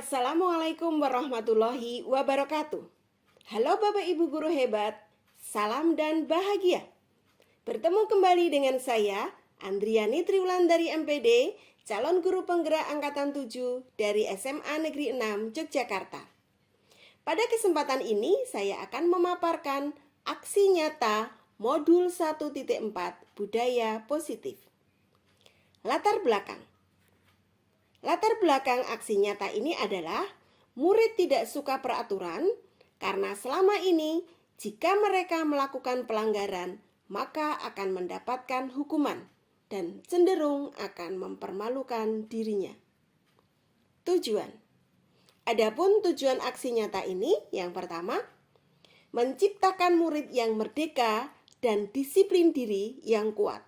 Assalamualaikum warahmatullahi wabarakatuh. Halo Bapak Ibu guru hebat, salam dan bahagia. Bertemu kembali dengan saya, Andriani Triwulandari MPD, calon guru penggerak angkatan 7 dari SMA Negeri 6 Yogyakarta. Pada kesempatan ini saya akan memaparkan aksi nyata modul 1.4 Budaya Positif. Latar belakang aksi nyata ini adalah murid tidak suka peraturan karena selama ini jika mereka melakukan pelanggaran maka akan mendapatkan hukuman dan cenderung akan mempermalukan dirinya. Tujuan. Adapun tujuan aksi nyata ini yang pertama, menciptakan murid yang merdeka dan disiplin diri yang kuat.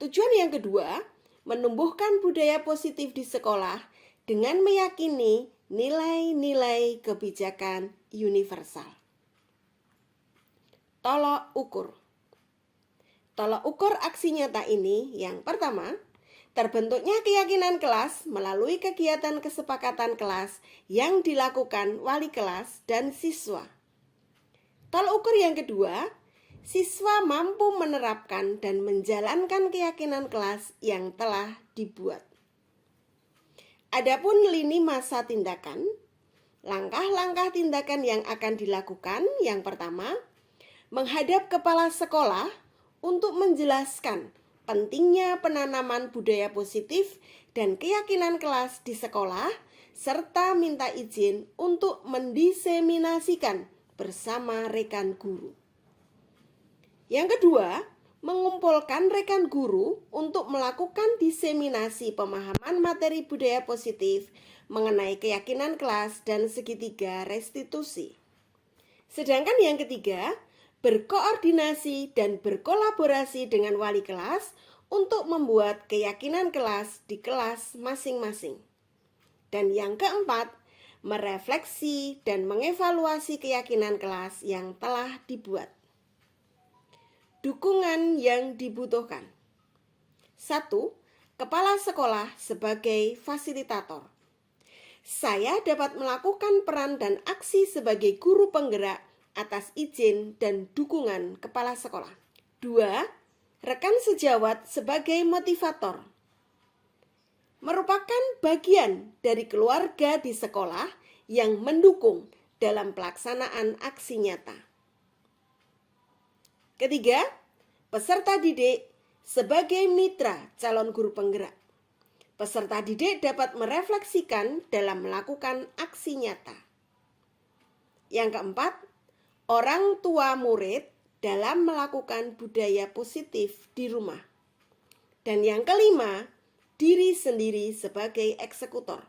Tujuan yang kedua, menumbuhkan budaya positif di sekolah dengan meyakini nilai-nilai kebijakan universal. Tolok ukur. Tolok ukur aksi nyata ini yang pertama, terbentuknya keyakinan kelas melalui kegiatan kesepakatan kelas yang dilakukan wali kelas dan siswa. Tolok ukur yang kedua, siswa mampu menerapkan dan menjalankan keyakinan kelas yang telah dibuat. Adapun lini masa tindakan, langkah-langkah tindakan yang akan dilakukan yang pertama, menghadap kepala sekolah untuk menjelaskan pentingnya penanaman budaya positif dan keyakinan kelas di sekolah, serta minta izin untuk mendiseminasikan bersama rekan guru. Yang kedua, mengumpulkan rekan guru untuk melakukan diseminasi pemahaman materi budaya positif mengenai keyakinan kelas dan segitiga restitusi. Sedangkan yang ketiga, berkoordinasi dan berkolaborasi dengan wali kelas untuk membuat keyakinan kelas di kelas masing-masing. Dan yang keempat, merefleksi dan mengevaluasi keyakinan kelas yang telah dibuat. Dukungan yang dibutuhkan. 1. Kepala sekolah sebagai fasilitator. Saya dapat melakukan peran dan aksi sebagai guru penggerak atas izin dan dukungan kepala sekolah. 2. Rekan sejawat sebagai motivator. Merupakan bagian dari keluarga di sekolah yang mendukung dalam pelaksanaan aksi nyata. Ketiga, peserta didik sebagai mitra calon guru penggerak. Peserta didik dapat merefleksikan dalam melakukan aksi nyata. Yang keempat, orang tua murid dalam melakukan budaya positif di rumah. Dan yang kelima, diri sendiri sebagai eksekutor.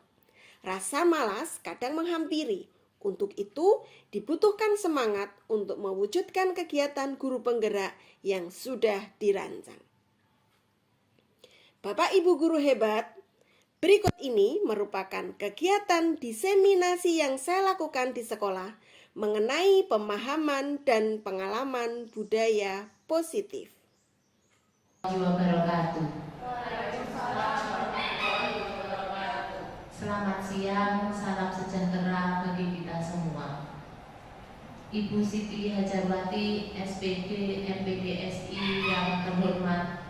Rasa malas kadang menghampiri. Untuk itu, dibutuhkan semangat untuk mewujudkan kegiatan guru penggerak yang sudah dirancang. Bapak Ibu guru hebat, berikut ini merupakan kegiatan diseminasi yang saya lakukan di sekolah mengenai pemahaman dan pengalaman budaya positif. Selamat siang, salam sejahtera bagi kita semua. Ibu Siti Hajarwati, SPD, MPDSI yang terhormat,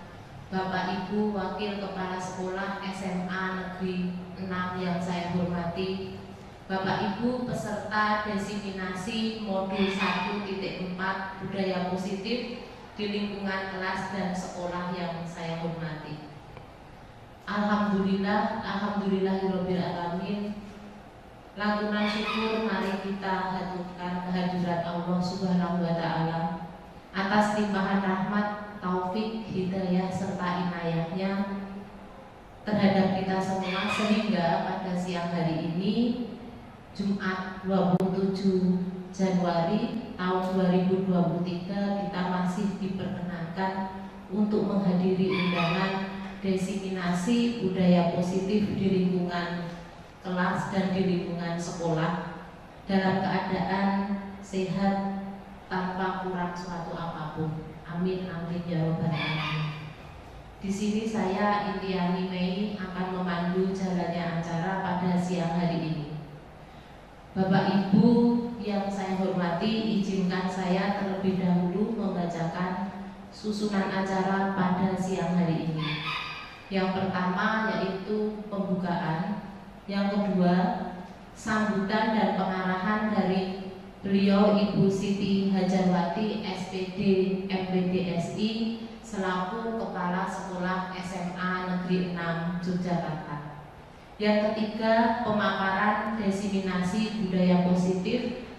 Bapak Ibu Wakil Kepala Sekolah SMA Negeri 6 yang saya hormati, Bapak Ibu peserta diseminasi modul 1.4 Budaya Positif di lingkungan kelas dan sekolah yang saya hormati. Alhamdulillahirabbil alamin. Lantunan syukur mari kita haturkan kehadirat Allah Subhanahu wa taala atas limpahan rahmat, taufik, hidayah serta inayahnya terhadap kita semua sehingga pada siang hari ini Jumat 27 Januari tahun 2023 kita masih diperkenankan untuk menghadiri undangan diseminasi budaya positif di lingkungan kelas dan di lingkungan sekolah dalam keadaan sehat tanpa kurang suatu apapun. Amin amin ya rabbal alamin. Di sini saya Intiani Mei akan memandu jalannya acara pada siang hari ini. Bapak Ibu yang saya hormati, izinkan saya terlebih dahulu membacakan susunan acara pada siang hari ini. Yang pertama yaitu pembukaan, yang kedua sambutan dan pengarahan dari beliau Ibu Siti Hajarwati SPD MPDSI selaku Kepala Sekolah SMA Negeri 6 Yogyakarta. Yang ketiga pemaparan diseminasi budaya positif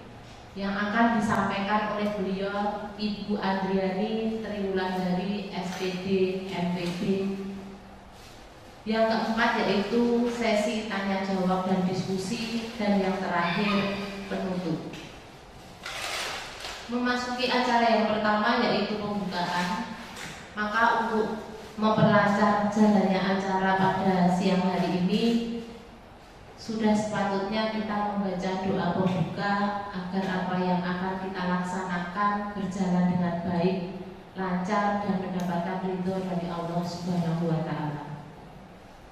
yang akan disampaikan oleh beliau Ibu Andriani Triwulandari SPD MPD. Yang keempat yaitu sesi tanya jawab dan diskusi, dan yang terakhir penutup. Memasuki acara yang pertama yaitu pembukaan, maka untuk memperlancar jalannya acara pada siang hari ini sudah sepatutnya kita membaca doa pembuka agar apa yang akan kita laksanakan berjalan dengan baik, lancar, dan mendapatkan ridho dari Allah Subhanahu wa Ta'ala.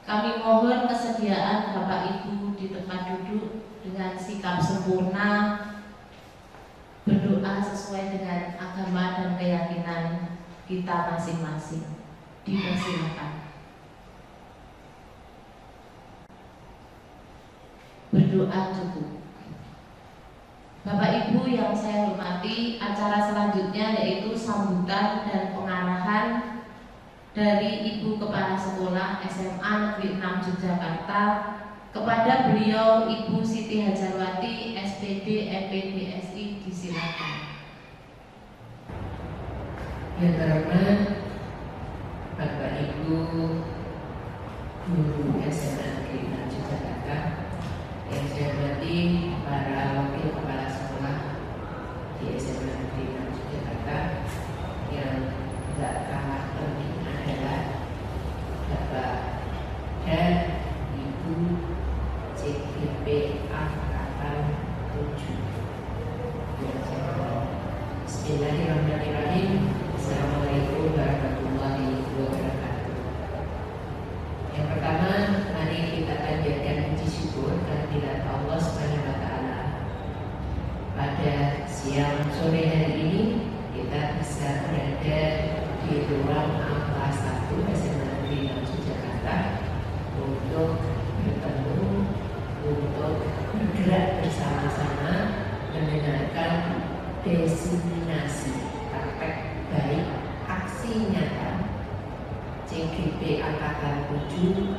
Kami mohon kesediaan Bapak Ibu di tempat duduk dengan sikap sempurna, berdoa sesuai dengan agama dan keyakinan kita masing-masing. Dipersilakan. Berdoa cukup. Bapak Ibu yang saya hormati, acara selanjutnya yaitu sambutan dan pengarahan dari Ibu Kepala Sekolah SMA Negeri 6 Yogyakarta kepada beliau Ibu Siti Hajarwati SPD MPDSI, disilakan. Yang terhormat Bapak Ibu Guru SMA Negeri 6 Yogyakarta, yang saya hormati para wakil kepala sekolah di SMA Negeri 6 Yogyakarta, yang tidak kalah penting adalah Bapak dan Ibu CGP Angkatan 7. Bismillahirrahmanirrahim. Assalamualaikum warahmatullahi wabarakatuh. Yang pertama, mari kita panjatkan puji syukur kehadirat Allah Subhanahu wa Ta'ala. Pada siang sore hari ini kita bisa berada di ruang kelas 1 SMA Negeri 6 Jakarta untuk bertemu, untuk bergerak bersama-sama mendengarkan diseminasi praktek baik aksi nyata CGP Angkatan 7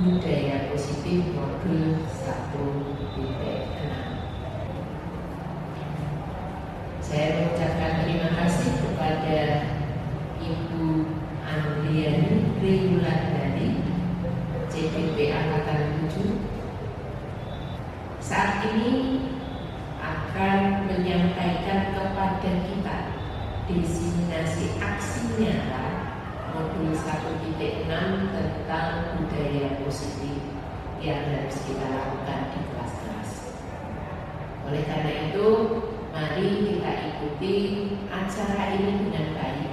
Budaya Positif Modul 1.6. Saya mengucapkan terima kasih kepada Ibu Andriani Triwulandari CGP Angkatan 7 saat ini akan menyampaikan kepada kita diseminasi aksi nyata modul 1.6 tentang budaya positif yang harus kita lakukan di kelas-kelas. Oleh karena itu, mari kita ikuti acara ini dengan baik.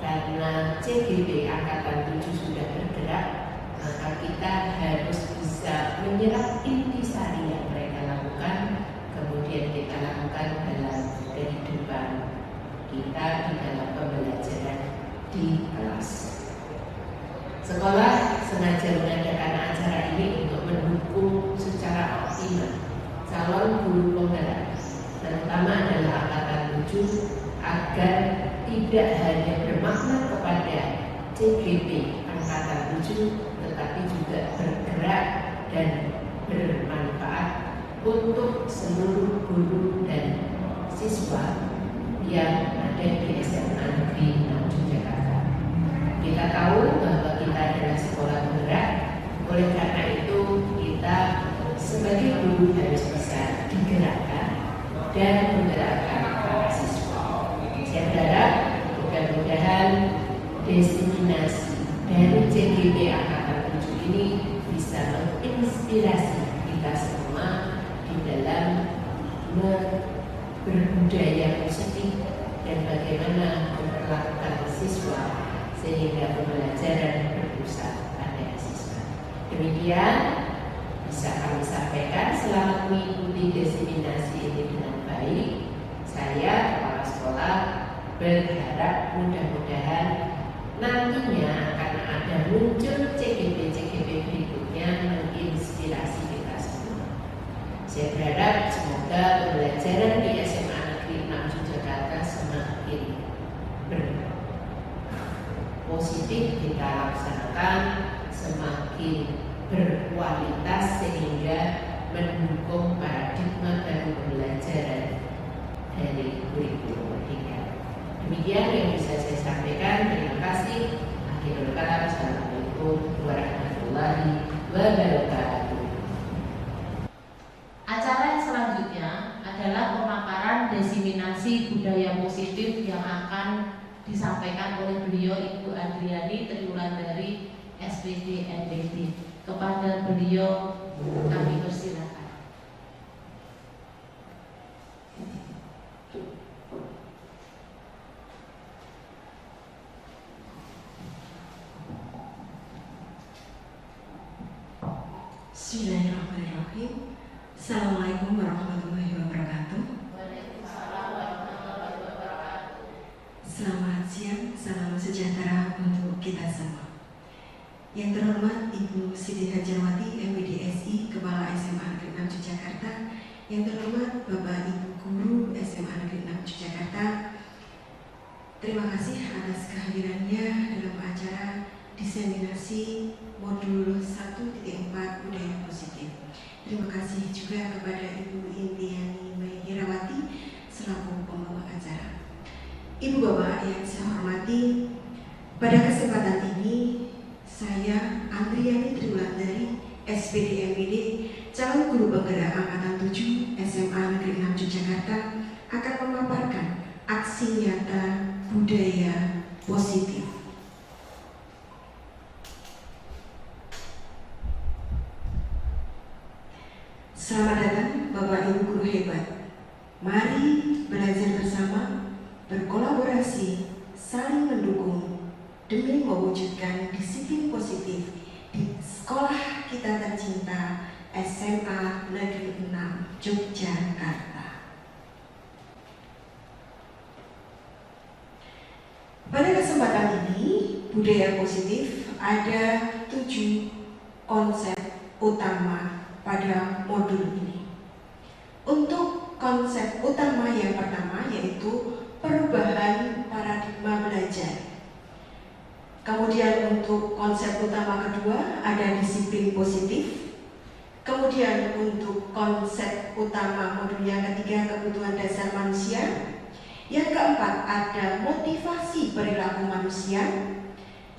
Karena CGP Angkatan 7 sudah bergerak, maka kita harus bisa menyerap intisari yang mereka lakukan, kemudian kita lakukan dalam kehidupan kita di dalam pembelajaran di kelas. Sekolah sengaja mengadakan acara ini untuk mendukung secara optimal calon guru penggerak, terutama adalah Angkatan 7, agar tidak hanya bermakna kepada CGP Angkatan 7, tetapi juga bergerak dan bermanfaat untuk seluruh guru dan siswa yang ada di SMA Negeri 6 Jakarta. Kita tahu bahwa kita adalah sekolah penggerak, oleh karena itu kita sebagai guru harus bisa digerakkan dan menggerakkan para siswa. Saya berharap mudah-mudahan diseminasi dari CGP Angkatan 7 ini bisa menginspirasi kita semua di dalam berbudaya positif dan bagaimana memperlakukan siswa sehingga pembelajaran berpusat pada siswa. Demikian bisa kami sampaikan. Selamat mengikuti diseminasi ini dengan baik. Saya, kepala sekolah, berharap mudah-mudahan nantinya akan ada muncul CGP-CGP berikutnya menginspirasi kita semua. Saya berharap semoga pembelajaran di SMA Negeri 6 Yogyakarta semakin berpositif kita laksanakan, semakin berkualitas sehingga mendukung paradigma baru pembelajaran dari kurikulum Merdeka. Demikian yang bisa saya sampaikan. Terima kasih. Akhirul kalam. Assalamualaikum warahmatullahi wabarakatuh. Acara yang selanjutnya adalah pemaparan diseminasi budaya positif yang akan disampaikan oleh beliau Ibu Adriani Triwulandari SPD NPD. Kepada beliau kami persilakan. Bismillahirrahmanirrahim. Assalamualaikum warahmatullahi wabarakatuh. Waalaikumsalam warahmatullahi wabarakatuh. Selamat siang, salam sejahtera untuk kita semua. Yang terhormat Ibu Siti Hajarwati MPDSI Kepala SMA Negeri 6 Yogyakarta, yang terhormat Bapak Ibu Guru SMA Negeri 6 Yogyakarta, terima kasih atas kehadirannya dalam acara diseminasi modul 1.4 budaya positif. Terima kasih juga kepada Ibu Intiani Herawati selaku pembawa acara. Ibu Bapak yang saya hormati, pada kesempatan ini saya Andriani Triwulandari SPD MPD, calon guru penggerak angkatan 7 SMA Negeri 6 Yogyakarta, akan memaparkan aksi nyata budaya positif. Selamat datang Bapak Ibu guru hebat. Mari belajar bersama, berkolaborasi, saling mendukung demi mewujudkan disiplin positif di sekolah kita tercinta SMA Negeri 6 Yogyakarta. Pada kesempatan ini, budaya positif ada 7 konsep utama pada modul ini. Untuk konsep utama yang pertama yaitu perubahan paradigma belajar. Kemudian untuk konsep utama kedua ada disiplin positif. Kemudian untuk konsep utama modul yang ketiga kebutuhan dasar manusia. Yang keempat ada motivasi perilaku manusia.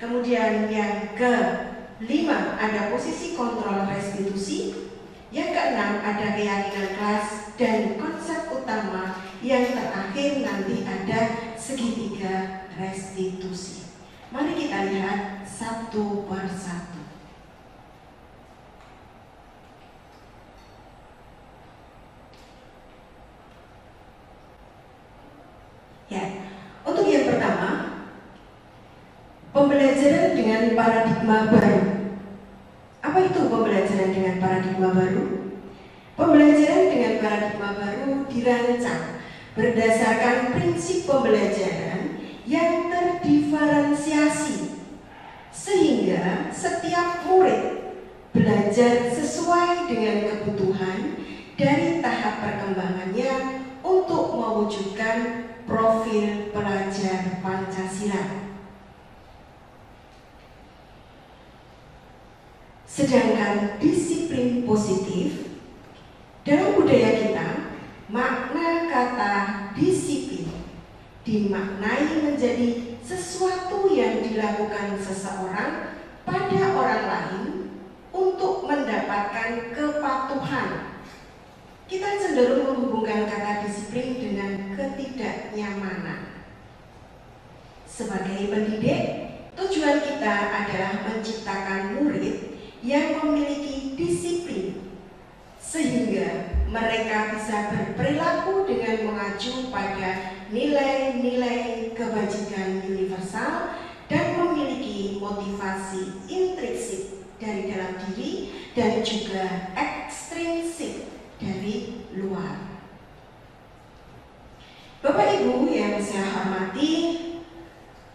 Kemudian yang kelima ada posisi kontrol restitusi. Yang keenam ada keyakinan kelas, dan konsep utama yang terakhir nanti ada segitiga restitusi. Mari kita lihat satu persatu. Ya, untuk yang pertama, pembelajaran dengan paradigma baru. Apa itu pembelajaran dengan paradigma baru? Pembelajaran dengan paradigma baru dirancang berdasarkan prinsip pembelajaran yang terdiferensiasi, sehingga setiap murid belajar sesuai dengan kebutuhan dari tahap perkembangannya untuk mewujudkan profil pelajar Pancasila. Sedangkan disiplin positif, dalam budaya kita, makna kata disiplin dimaknai menjadi sesuatu yang dilakukan seseorang pada orang lain untuk mendapatkan kepatuhan. Kita cenderung menghubungkan kata disiplin dengan ketidaknyamanan. Sebagai pendidik, tujuan kita adalah menciptakan murid yang memiliki disiplin, sehingga mereka bisa berperilaku dengan mengacu pada nilai-nilai kebajikan universal dan memiliki motivasi intrinsik dari dalam diri dan juga ekstrinsik dari luar. Bapak Ibu yang saya hormati,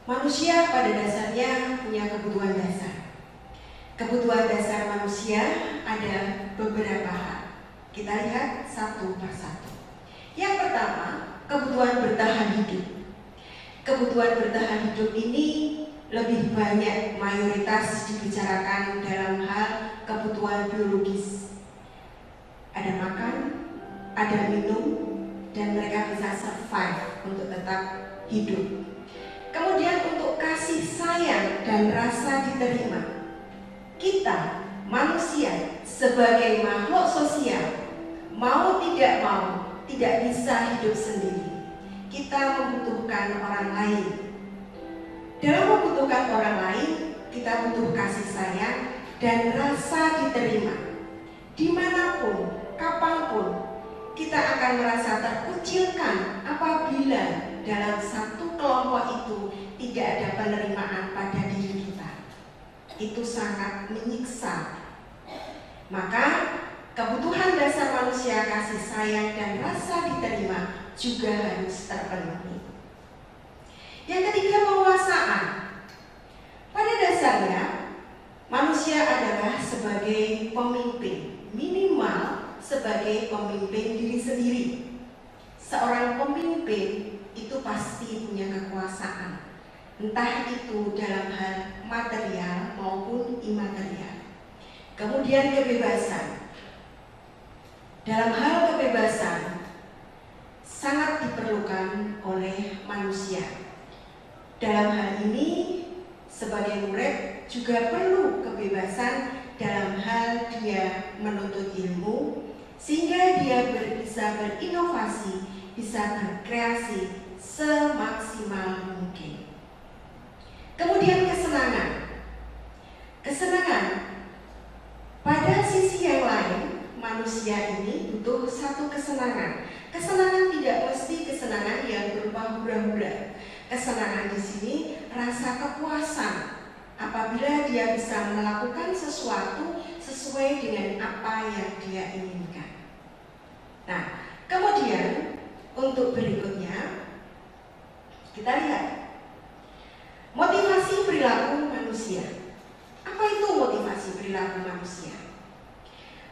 manusia pada dasarnya punya kebutuhan dasar. Kebutuhan dasar manusia ada beberapa hal. Kita lihat satu persatu. Yang pertama, kebutuhan bertahan hidup. Kebutuhan bertahan hidup ini lebih banyak mayoritas dibicarakan dalam hal kebutuhan biologis. Ada makan, ada minum, dan mereka bisa survive untuk tetap hidup. Kemudian untuk kasih sayang dan rasa diterima, kita manusia sebagai makhluk sosial, mau tidak mau, tidak bisa hidup sendiri. Kita membutuhkan orang lain. Dalam membutuhkan orang lain, kita butuh kasih sayang dan rasa diterima. Dimanapun, kapanpun, kita akan merasa terkucilkan apabila dalam satu kelompok itu tidak ada penerimaan pada diri kita. Itu sangat menyiksa. Maka kebutuhan dasar manusia kasih sayang dan rasa diterima juga harus terpenuhi. Yang ketiga, penguasaan. Pada dasarnya manusia adalah sebagai pemimpin, minimal sebagai pemimpin diri sendiri. Seorang pemimpin itu pasti punya kekuasaan, entah itu dalam hal material maupun imaterial. Kemudian kebebasan. Dalam hal kebebasan sangat diperlukan oleh manusia. Dalam hal ini sebagai murid juga perlu kebebasan dalam hal dia menuntut ilmu, sehingga dia bisa berinovasi, bisa berkreasi semaksimal mungkin. Kemudian kesenangan. Kesenangan pada sisi yang lain, manusia ini butuh satu kesenangan. Kesenangan tidak mesti kesenangan yang berupa hura-hura. Kesenangan di sini rasa kepuasan apabila dia bisa melakukan sesuatu sesuai dengan apa yang dia inginkan. Nah, kemudian untuk berikutnya kita lihat motivasi perilaku manusia. Apa itu motivasi perilaku manusia?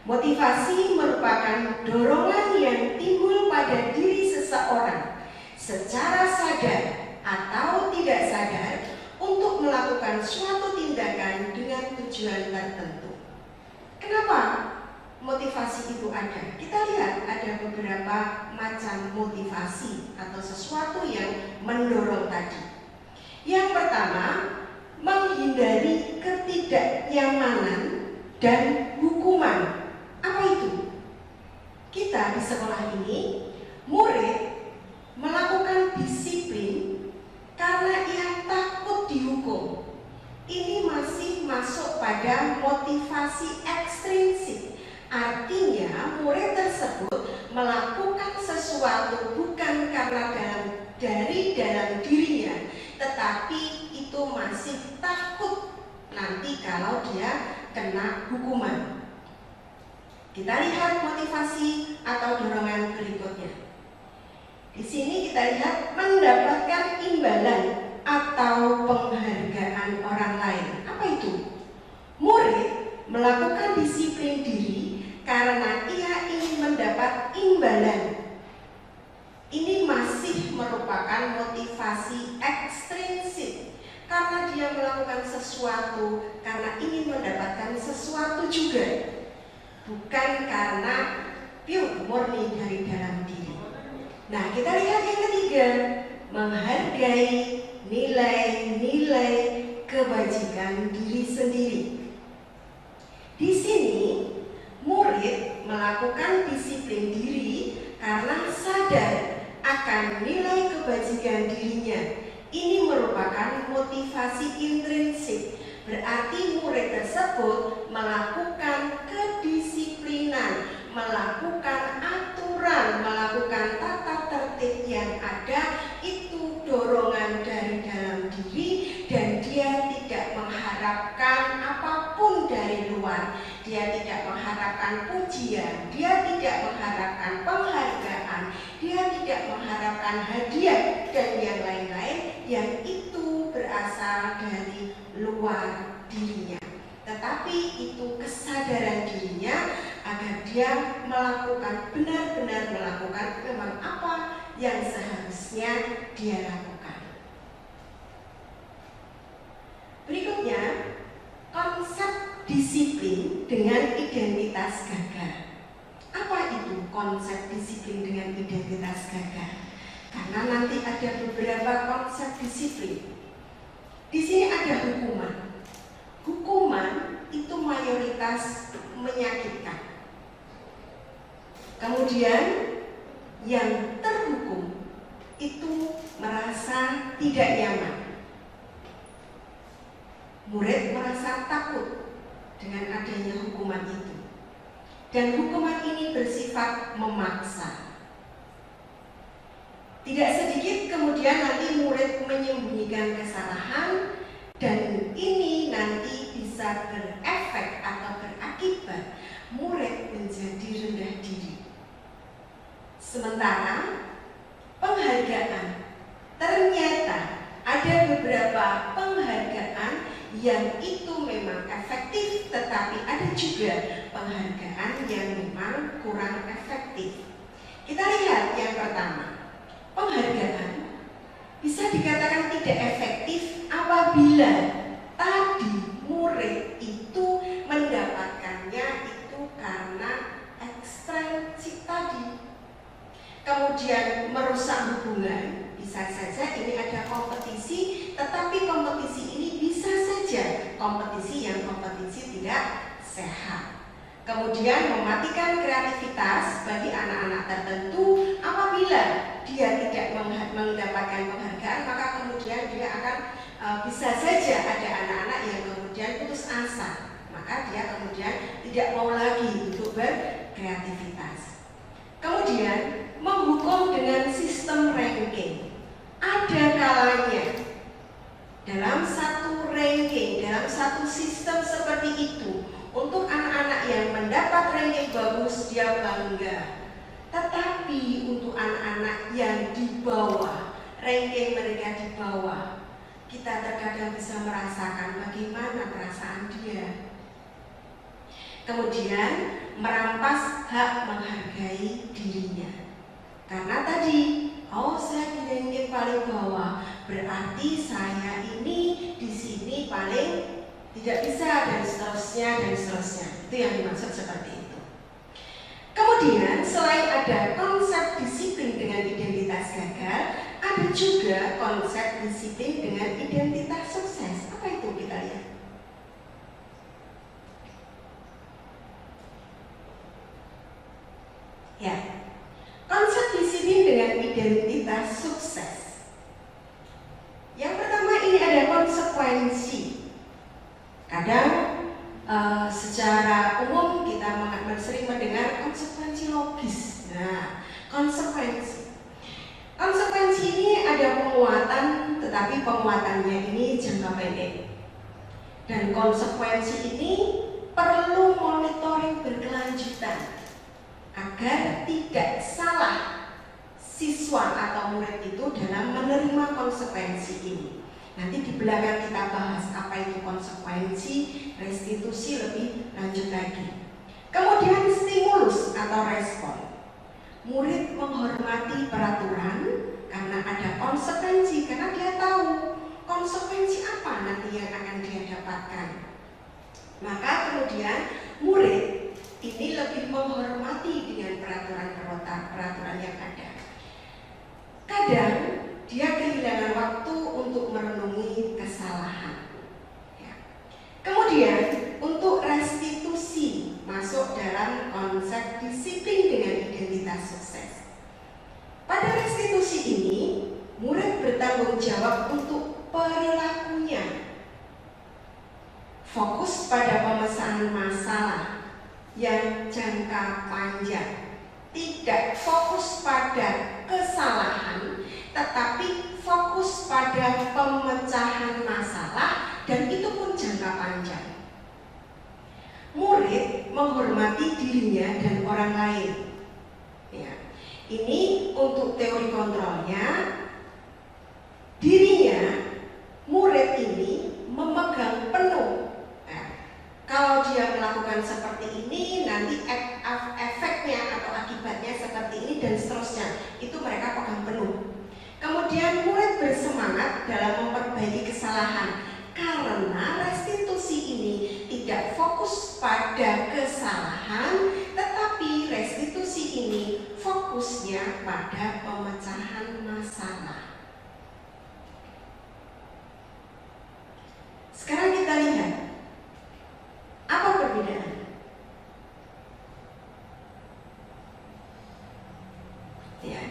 Motivasi merupakan dorongan yang timbul pada diri seseorang secara sadar atau tidak sadar untuk melakukan suatu tindakan dengan tujuan tertentu. Kenapa motivasi itu ada? Kita lihat ada beberapa macam motivasi atau sesuatu yang mendorong tadi. Yang pertama, menghindari ketidaknyamanan dan hukuman. Apa itu? Kita di sekolah ini, murid melakukan disiplin karena ia takut dihukum. Ini masih masuk pada motivasi ekstrinsik. Artinya murid tersebut melakukan sesuatu bukan karena dari dalam dirinya, tetapi itu masih takut nanti kalau dia kena hukuman. Kita lihat motivasi atau dorongan berikutnya. Di sini kita lihat mendapatkan imbalan atau penghargaan orang lain. Apa itu? Murid melakukan disiplin diri karena ia ingin mendapat imbalan. Ini masih merupakan motivasi ekstrinsik karena dia melakukan sesuatu karena ingin mendapatkan sesuatu juga, bukan karena pure murni dari dalam diri. Nah, kita lihat yang ketiga, menghargai nilai-nilai kebajikan diri sendiri. Di sini, murid melakukan disiplin diri karena sadar akan nilai kebajikan dirinya. Ini merupakan motivasi intrinsik. Berarti murid tersebut melakukan kedisiplinan, melakukan aturan, melakukan tata tertib yang ada. Itu dorongan dari dalam diri dan dia tidak menghargai mengharapkan pujian, dia tidak mengharapkan penghargaan, dia tidak mengharapkan hadiah dan yang lain-lain yang itu berasal dari luar dirinya. Tetapi itu kesadaran dirinya agar dia melakukan, benar-benar melakukan memang apa yang seharusnya dia lakukan. Berikutnya, konsep disiplin dengan identitas gagal. Apa itu konsep disiplin dengan identitas gagal? Karena nanti ada beberapa konsep disiplin. Di sini ada hukuman. Hukuman itu mayoritas menyakitkan. Kemudian yang terhukum itu merasa tidak nyaman. Murid merasa takut dengan adanya hukuman itu. Dan hukuman ini bersifat memaksa. Tidak sedikit kemudian nanti murid menyembunyikan kesalahan, dan ini nanti bisa berefek atau berakibat murid menjadi rendah diri. Sementara penghargaan, ternyata ada beberapa penghargaan yang itu memang efektif, tetapi ada juga penghargaan yang memang kurang efektif. Kita lihat yang pertama, penghargaan bisa dikatakan tidak efektif apabila tadi murid itu mendapatkannya itu karena ekstrinsi tadi. Kemudian merusak hubungan, bisa saja ini ada kompetisi, tetapi kompetisi ini bisa saja kompetisi yang tidak sehat. Kemudian mematikan kreativitas bagi anak-anak tertentu. Apabila dia tidak mendapatkan penghargaan, maka kemudian dia akan bisa saja ada anak-anak yang kemudian putus asa, maka dia kemudian tidak mau lagi untuk berkreativitas. Kemudian menghukum dengan sistem ranking. Ada kalanya dalam satu ranking, dalam satu sistem seperti itu, untuk anak-anak yang mendapat ranking bagus dia bangga. Tetapi untuk anak-anak yang di bawah, ranking mereka di bawah, kita terkadang bisa merasakan bagaimana perasaan dia. Kemudian merampas hak menghargai dirinya. Karena tadi, saya di ranking paling bawah, berarti saya ini di sini paling tidak bisa, dan seterusnya dan seterusnya. Itu yang dimaksud seperti itu. Kemudian selain ada konsep disiplin dengan identitas gagal, ada juga konsep disiplin dengan identitas sukses. Apa itu, kita lihat? Ya, konsep disiplin dengan identitas sukses. Yang pertama, ini ada konsekuensi. Kadang secara umum kita sering mendengar konsekuensi logis. Nah, konsekuensi ini ada penguatan, tetapi penguatannya ini jangka pendek. Dan konsekuensi ini perlu monitoring berkelanjutan agar tidak salah siswa atau murid itu dalam menerima konsekuensi ini. Nanti di belakang kita bahas apa itu konsekuensi, restitusi lebih lanjut lagi. Kemudian stimulus atau respon. Murid menghormati peraturan karena ada konsekuensi, karena dia tahu konsekuensi apa nanti yang akan dia dapatkan. Maka kemudian murid ini lebih menghormati dengan peraturan yang ada. Kadang dia kehilangan waktu untuk merenungi kesalahan. Ya. Kemudian untuk restitusi masuk dalam konsep disiplin dengan identitas sukses. Pada restitusi ini, murid bertanggung jawab untuk perilakunya. Fokus pada pemecahan masalah yang jangka panjang. Tidak fokus pada kesalahan, tetapi fokus pada pemecahan masalah, dan itu pun jangka panjang. Murid menghormati dirinya dirinya dan orang lain. Ya. Ini untuk teori kontrolnya, dirinya murid ini memegang penuh. Nah, kalau dia melakukan seperti ini, nanti efeknya atau akibatnya seperti ini dan seterusnya. Itu mereka pegang penuh. Kemudian murid bersemangat dalam memperbaiki kesalahan karena restitusi ini tidak fokus pada kesalahan, tetapi restitusi ini fokusnya pada pemecahan masalah. Sekarang kita lihat apa perbedaannya. Ya.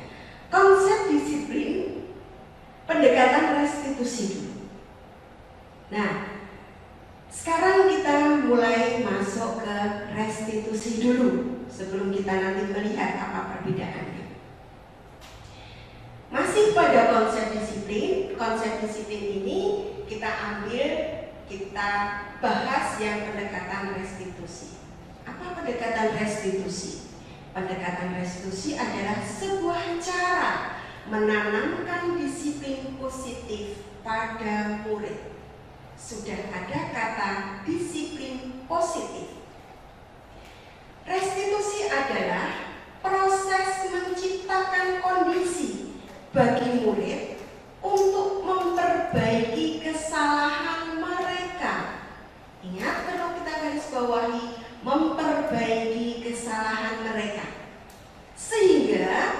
Konsep disiplin, pendekatan restitusi dulu. Nah, sekarang kita mulai masuk ke restitusi dulu sebelum kita nanti melihat apa perbedaannya. Masih pada konsep disiplin ini kita ambil, kita bahas yang pendekatan restitusi. Apa pendekatan restitusi? Pendekatan restitusi adalah sebuah cara menanamkan disiplin positif pada murid. Sudah ada kata disiplin positif. Restitusi adalah proses menciptakan kondisi bagi murid untuk memperbaiki kesalahan mereka. Ingat, perlu kita garis bawahi, memperbaiki kesalahan mereka, sehingga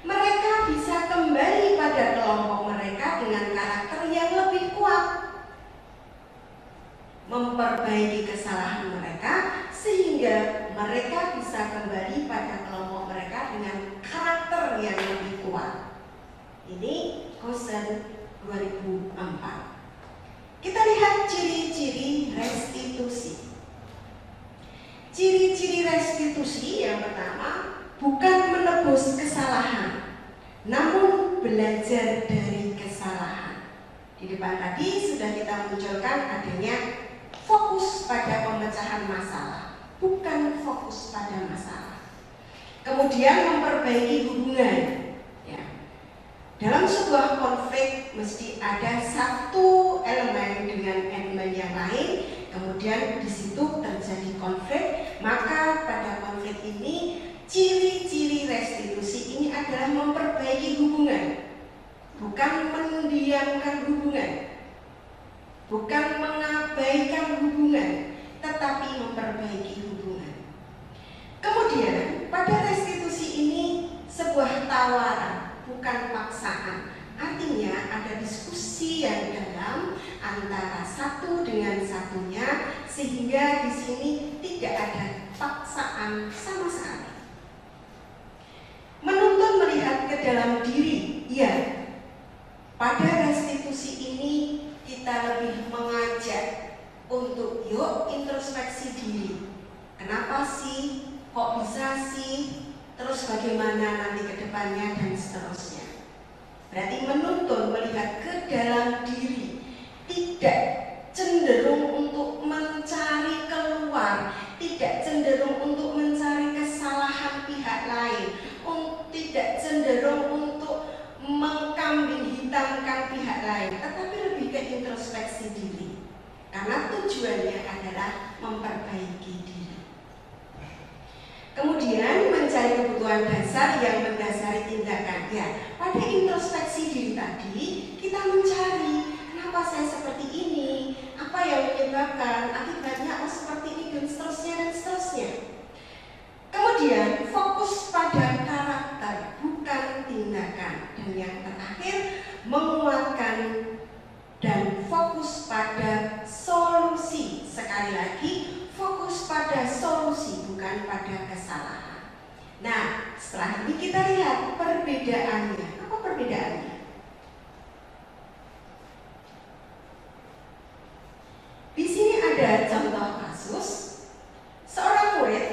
mereka bisa kembali pada kelompok mereka dengan karakter yang lebih kuat. Memperbaiki kesalahan mereka sehingga mereka bisa kembali pada kelompok mereka dengan karakter yang lebih kuat. Ini Kosen 2004. Kita lihat ciri-ciri restitusi. Ciri-ciri restitusi yang pertama, bukan menebus kesalahan, namun belajar dari kesalahan. Di depan tadi sudah kita munculkan adanya fokus pada pemecahan masalah, bukan fokus pada masalah. Kemudian memperbaiki hubungan. Ya. Dalam sebuah konflik mesti ada satu elemen dengan elemen yang lain. Kemudian di situ terjadi konflik, maka pada konflik ini ciri-ciri restitusi ini adalah memperbaiki hubungan, bukan mendiamkan hubungan, bukan mengabaikan hubungan, tetapi memperbaiki hubungan. Kemudian pada restitusi ini sebuah tawaran, bukan paksaan. Artinya ada diskusi yang dalam antara satu dengan satunya, sehingga di sini tidak ada paksaan sama sekali. Menuntun melihat ke dalam diri, ya. Pada restitusi ini kita lebih mengajak untuk yuk introspeksi diri. Kenapa sih? Kok bisa sih? Terus bagaimana nanti ke depannya dan seterusnya. Berarti menuntun melihat ke dalam diri, tidak cenderung untuk mencari keluar, tidak cenderung untuk mencari kesalahan pihak lain, tidak cenderung untuk mengkambing hitamkan pihak lain, tetapi lebih ke introspeksi diri. Karena tujuannya adalah memperbaiki diri. Kemudian mencari kebutuhan dasar yang mendasari tindakan. Ya, pada introspeksi diri tadi kita mencari kenapa saya seperti ini, apa yang menyebabkan, akibatnya seperti ini dan seterusnya dan seterusnya. Kemudian fokus pada karakter, bukan tindakan. Dan yang terakhir, menguatkan dan fokus pada solusi. Sekali lagi, fokus pada solusi, bukan pada kesalahan. Nah, setelah ini kita lihat perbedaannya. Apa perbedaannya? Di sini ada contoh kasus. Seorang murid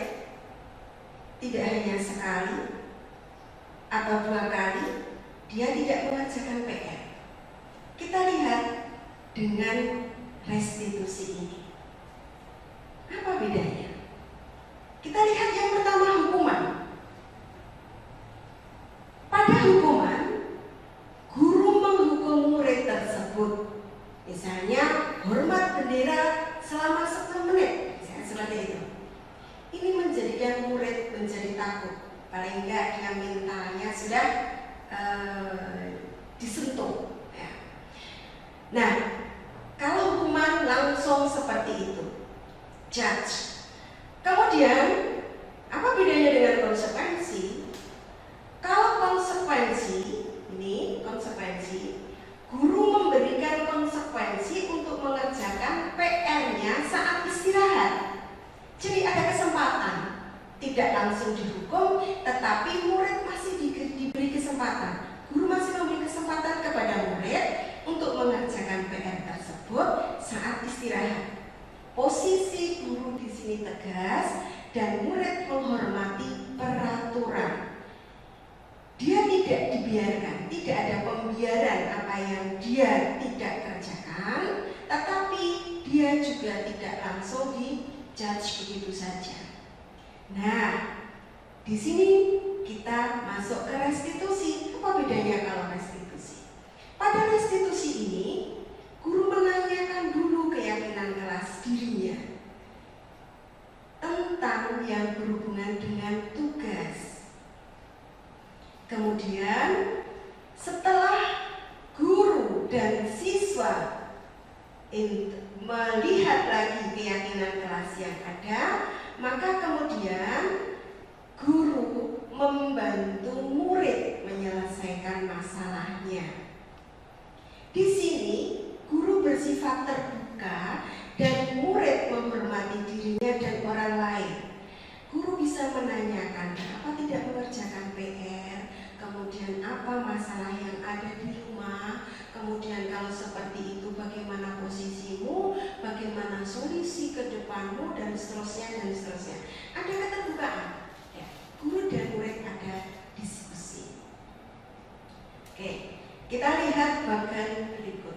tidak hanya sekali atau 2 kali dia tidak mengerjakan PR. Kita lihat dengan restitusi ini. Apa bedanya? Kita lihat yang pertama, hukuman. Pada hukuman, guru menghukum murid tersebut. Misalnya, hormat bendera selama 10 menit. Misalnya seperti itu. Ini menjadikan murid menjadi takut. Paling enggak dia mentalnya sudah disentuh. Ya. Nah, kalau hukuman langsung seperti itu, judge. Kemudian, apa bedanya dengan konsekuensi? Kalau konsekuensi, ini konsekuensi, guru memberikan konsekuensi untuk mengerjakan PR-nya saat istirahat. Jadi ada kesempatan, tidak langsung dihukum, tetapi murid masih diberi kesempatan. Guru masih memberi kesempatan kepada murid untuk mengerjakan PR tersebut saat istirahat. Posisi guru di sini tegas dan murid menghormati peraturan. Dia tidak dibiarkan, tidak ada pembiaran apa yang dia tidak kerjakan, tetapi dia juga tidak langsung di-judge begitu saja. Nah, di sini kita masuk ke restitusi. Apa bedanya kalau restitusi? Pada restitusi ini, guru menanyakan dulu keyakinan kelas dirinya tentang yang berhubungan dengan tugas. Kemudian setelah guru dan siswa melihat lagi keyakinan kelas yang ada, maka kemudian guru membantu murid menyelesaikan masalahnya. Di sini guru bersifat terbuka dan murid menghormati dirinya dan orang lain. Guru bisa menanyakan kenapa tidak mengerjakan PR, kemudian apa masalah yang ada di rumah, kemudian kalau seperti itu bagaimana posisimu, bagaimana solusi ke depanmu, dan seterusnya dan seterusnya. Ada keterbukaan. Ya, guru dan murid ada diskusi. Oke, kita lihat bagian berikut.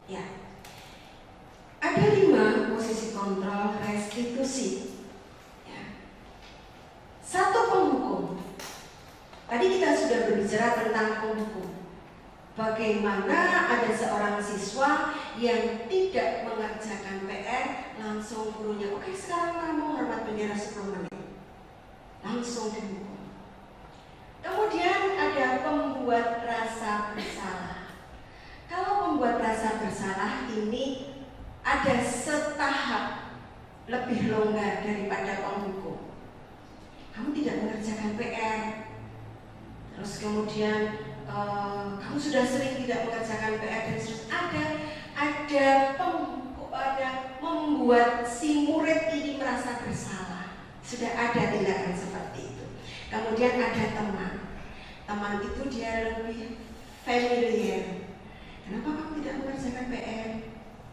Ya, ada 5 posisi kontrol restitusi. Ya. 1, penghukum. Tadi kita sudah berbicara tentang penghukum. Bagaimana ada seorang siswa yang tidak mengerjakan PR, langsung gurunya, oke sekarang kamu hormat bendera 10 menit. Langsung dihukum. Kemudian ada pembuat rasa bersalah. Kalau pembuat rasa bersalah ini ada setahap lebih longgar daripada penghukum. Kamu tidak mengerjakan PR, terus kemudian kamu sudah sering tidak mengerjakan PR, dan terus ada membuat si murid ini merasa bersalah. Sudah ada tindakan seperti itu. Kemudian ada teman itu dia lebih familiar. Kenapa kamu tidak mengerjakan PR?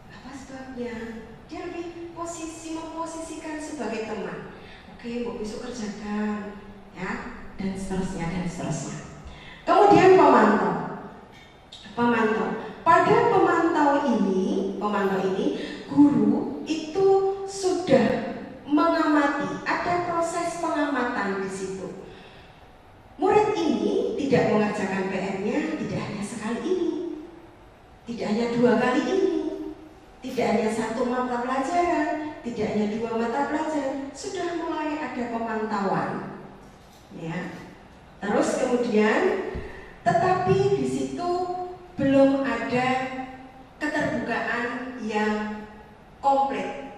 Apa sebabnya? Dia lebih memposisikan sebagai teman. Oke, mau besok kerjakan, ya, dan seterusnya dan seterusnya. Kemudian pemantau. Pada pemantau ini, guru itu sudah mengamati, ada proses pengamatan di situ. Murid ini tidak mengerjakan PR-nya tidak hanya sekali ini. Tidak hanya 2 kali ini, tidak hanya 1 mata pelajaran, tidak hanya 2 mata pelajaran, sudah mulai ada pemantauan. Ya. Terus kemudian, tetapi di situ belum ada keterbukaan yang komplit.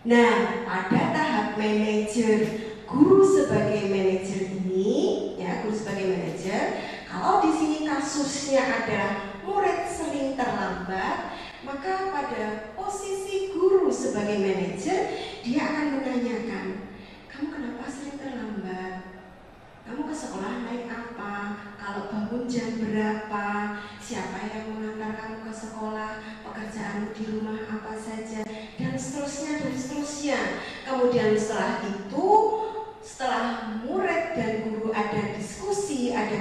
Nah, pada tahap manajer, guru sebagai manajer ini, ya, guru sebagai manajer, kalau di sini kasusnya adalah murid sering terlambat, maka pada posisi guru sebagai manajer, dia akan menanyakan, kamu kenapa sering terlambat? Kamu ke sekolah naik apa? Kalau bangun jam berapa? Siapa yang mengantar kamu ke sekolah? Pekerjaanmu di rumah apa saja? Dan seterusnya dan seterusnya. Kemudian setelah itu, setelah murid dan guru ada diskusi, ada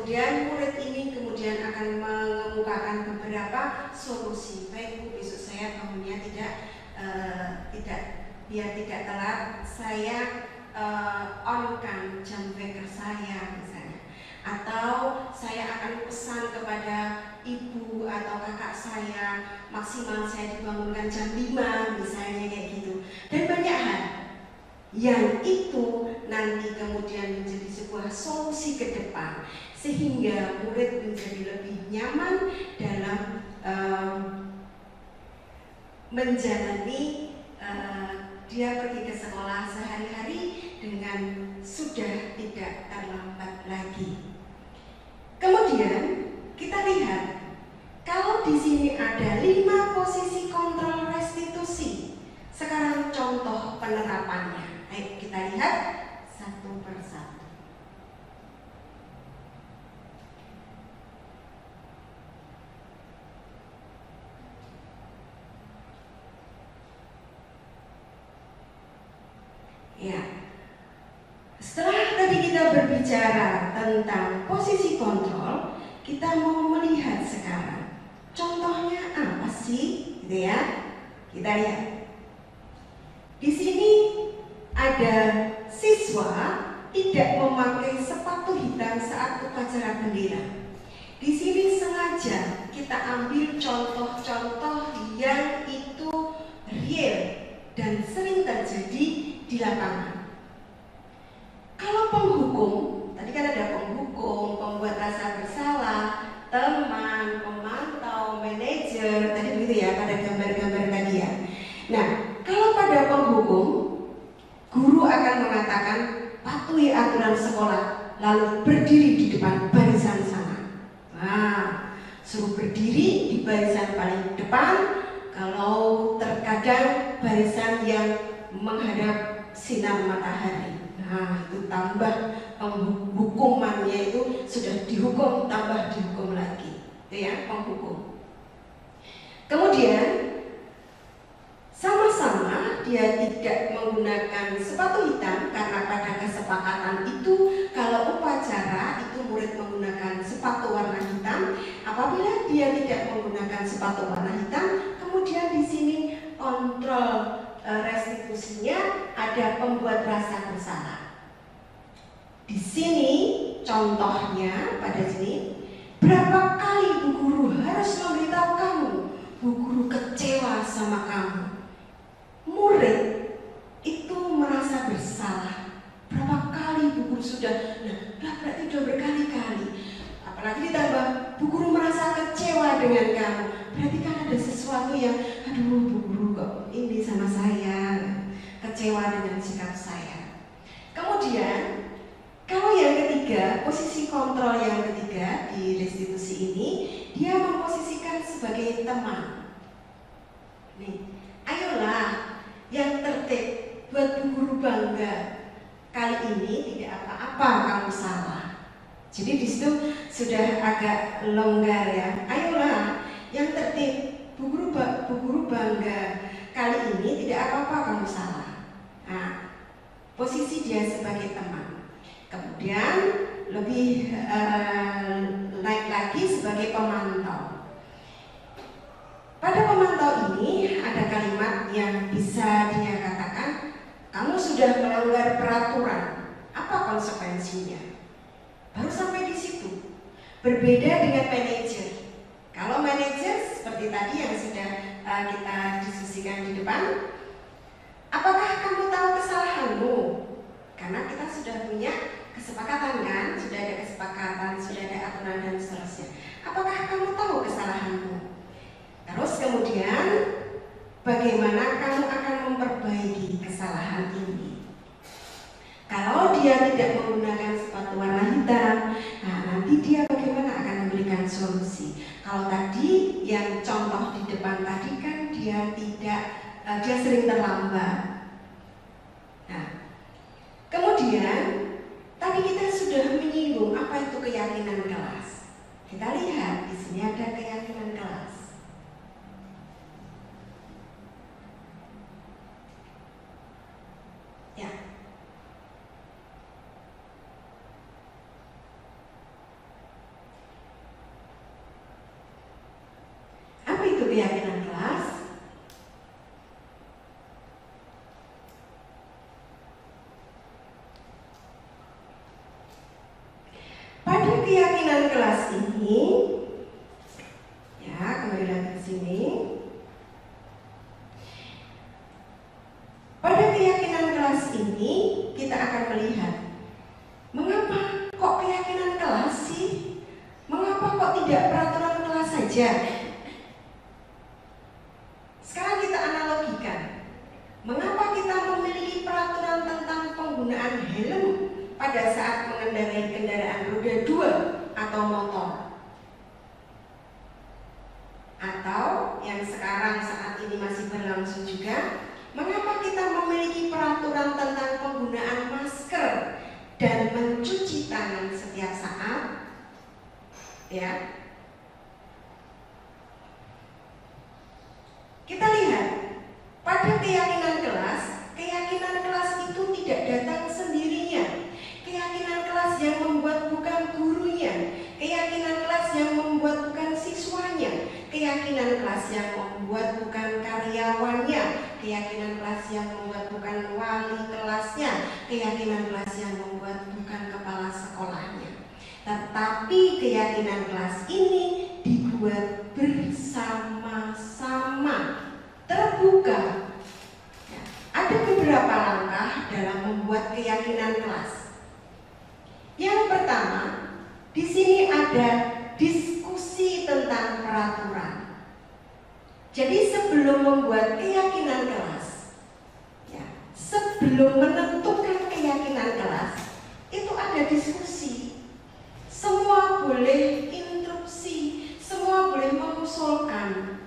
kemudian murid ini kemudian akan mengemukakan beberapa solusi. Baik Bu, besok saya bangunnya biar tidak telat, saya on-kan jam wecker saya misalnya, atau saya akan pesan kepada ibu atau kakak saya maksimal saya dibangunkan jam 5 misalnya, kayak gitu. Dan banyak hal yang itu nanti kemudian menjadi sebuah solusi ke depan sehingga murid menjadi lebih nyaman dalam menjalani dia pergi ke sekolah sehari-hari dengan sudah tidak terlambat lagi. Kemudian kita lihat kalau di sini ada 5 posisi kontrol restitusi. Sekarang contoh penerapannya. Ayo kita lihat satu persatu. Ya, setelah tadi kita berbicara tentang posisi kontrol, kita mau melihat sekarang contohnya apa sih, gitu ya? Kita lihat. Di sini ada siswa tidak memakai sepatu hitam saat upacara bendera. Di sini sengaja kita ambil contoh-contoh yang itu real dan sering terjadi di lapangan. Kalau penghukum, tadi kan ada penghukum, pembuat rasa bersalah, teman, pemantau, manajer, tadi begitu ya pada gambar-gambar tadi ya. Nah, kalau pada penghukum, guru akan mengatakan patuhi aturan sekolah, lalu berdiri di depan barisan sana. Nah, suruh berdiri di barisan paling depan. Kalau terkadang barisan yang menghadap sinar matahari, nah itu tambah hukumannya, itu sudah dihukum tambah dihukum lagi, itu ya penghukum. Kemudian sama-sama dia tidak menggunakan sepatu hitam karena pada kesepakatan itu kalau upacara itu murid menggunakan sepatu warna hitam. Apabila dia tidak menggunakan sepatu warna hitam, kemudian di sini kontrol restitusinya ada pembuat rasa bersalah. Di sini contohnya pada sini, berapa kali Bu Guru harus memberitahu kamu, Bu Guru kecewa sama kamu. Murid itu merasa bersalah. Berapa kali Bu Guru sudah, berarti sudah berkali-kali. Apalagi ditambah Bu Guru merasa kecewa dengan kamu, berarti kan ada sesuatu yang, aduh Bu Guru kok ini sama saya, kecewa dengan sikap saya. Kemudian kalau yang ketiga, posisi kontrol yang ketiga di restitusi ini, dia memposisikan sebagai teman. Nih, ayolah yang tertib, buat Bu Guru bangga. Kali ini tidak apa-apa kamu salah. Jadi di situ sudah agak longgar ya. Ayolah yang tertib, Bu Guru bangga. Kali ini tidak apa-apa kamu salah. Nah, posisi dia sebagai teman. Kemudian lebih naik lagi sebagai pemantau. Pada pemantau ini ada kalimat yang bisa dia katakan, kamu sudah melanggar peraturan, apa konsekuensinya? Baru sampai di situ. Berbeda dengan manajer. Kalau manajer seperti tadi yang sudah kita diskusikan di depan, apakah kamu tahu kesalahanmu? Karena kita sudah punya kesepakatan kan, sudah ada kesepakatan, sudah ada aturan dan seterusnya. Apakah kamu tahu kesalahanmu? Terus kemudian bagaimana kamu akan memperbaiki kesalahan ini? Kalau dia tidak menggunakan sepatu warna hitam, nah nanti dia bagaimana akan memberikan solusi? Kalau tadi yang contoh di depan tadi kan dia sering terlambat. Nah, kemudian tadi kita sudah menyinggung apa itu keyakinan kelas. Kita lihat di sini ada keyakinan kelas. Ya. melihat, mengapa kok keyakinan kelas sih? Mengapa kok tidak peraturan kelas saja? Sekarang kita analogikan, mengapa kita memiliki peraturan tentang penggunaan helm pada saat mengendarai kendaraan roda 2 atau motor? Atau yang sekarang saat ini masih berlangsung juga, mengapa kita memiliki peraturan tentang penggunaan masker dan mencuci tangan setiap saat? Ya. Kita lihat pada keyakinan kelas itu tidak datang sendirinya. Keyakinan kelas yang membuat bukan gurunya, keyakinan kelas yang membuat bukan siswanya, keyakinan kelas yang membuat bukan karyawannya, keyakinan kelas yang membuat bukan wali kelasnya, keyakinan kelas yang membuat bukan kepala sekolahnya. Tetapi keyakinan kelas ini dibuat bersama-sama, terbuka. Ya, ada beberapa langkah dalam membuat keyakinan kelas. Yang pertama, di sini ada diskusi tentang peraturan. Jadi sebelum membuat keyakinan kelas, ya, sebelum menentukan keyakinan kelas, itu ada diskusi. Semua boleh interupsi, semua boleh mengusulkan.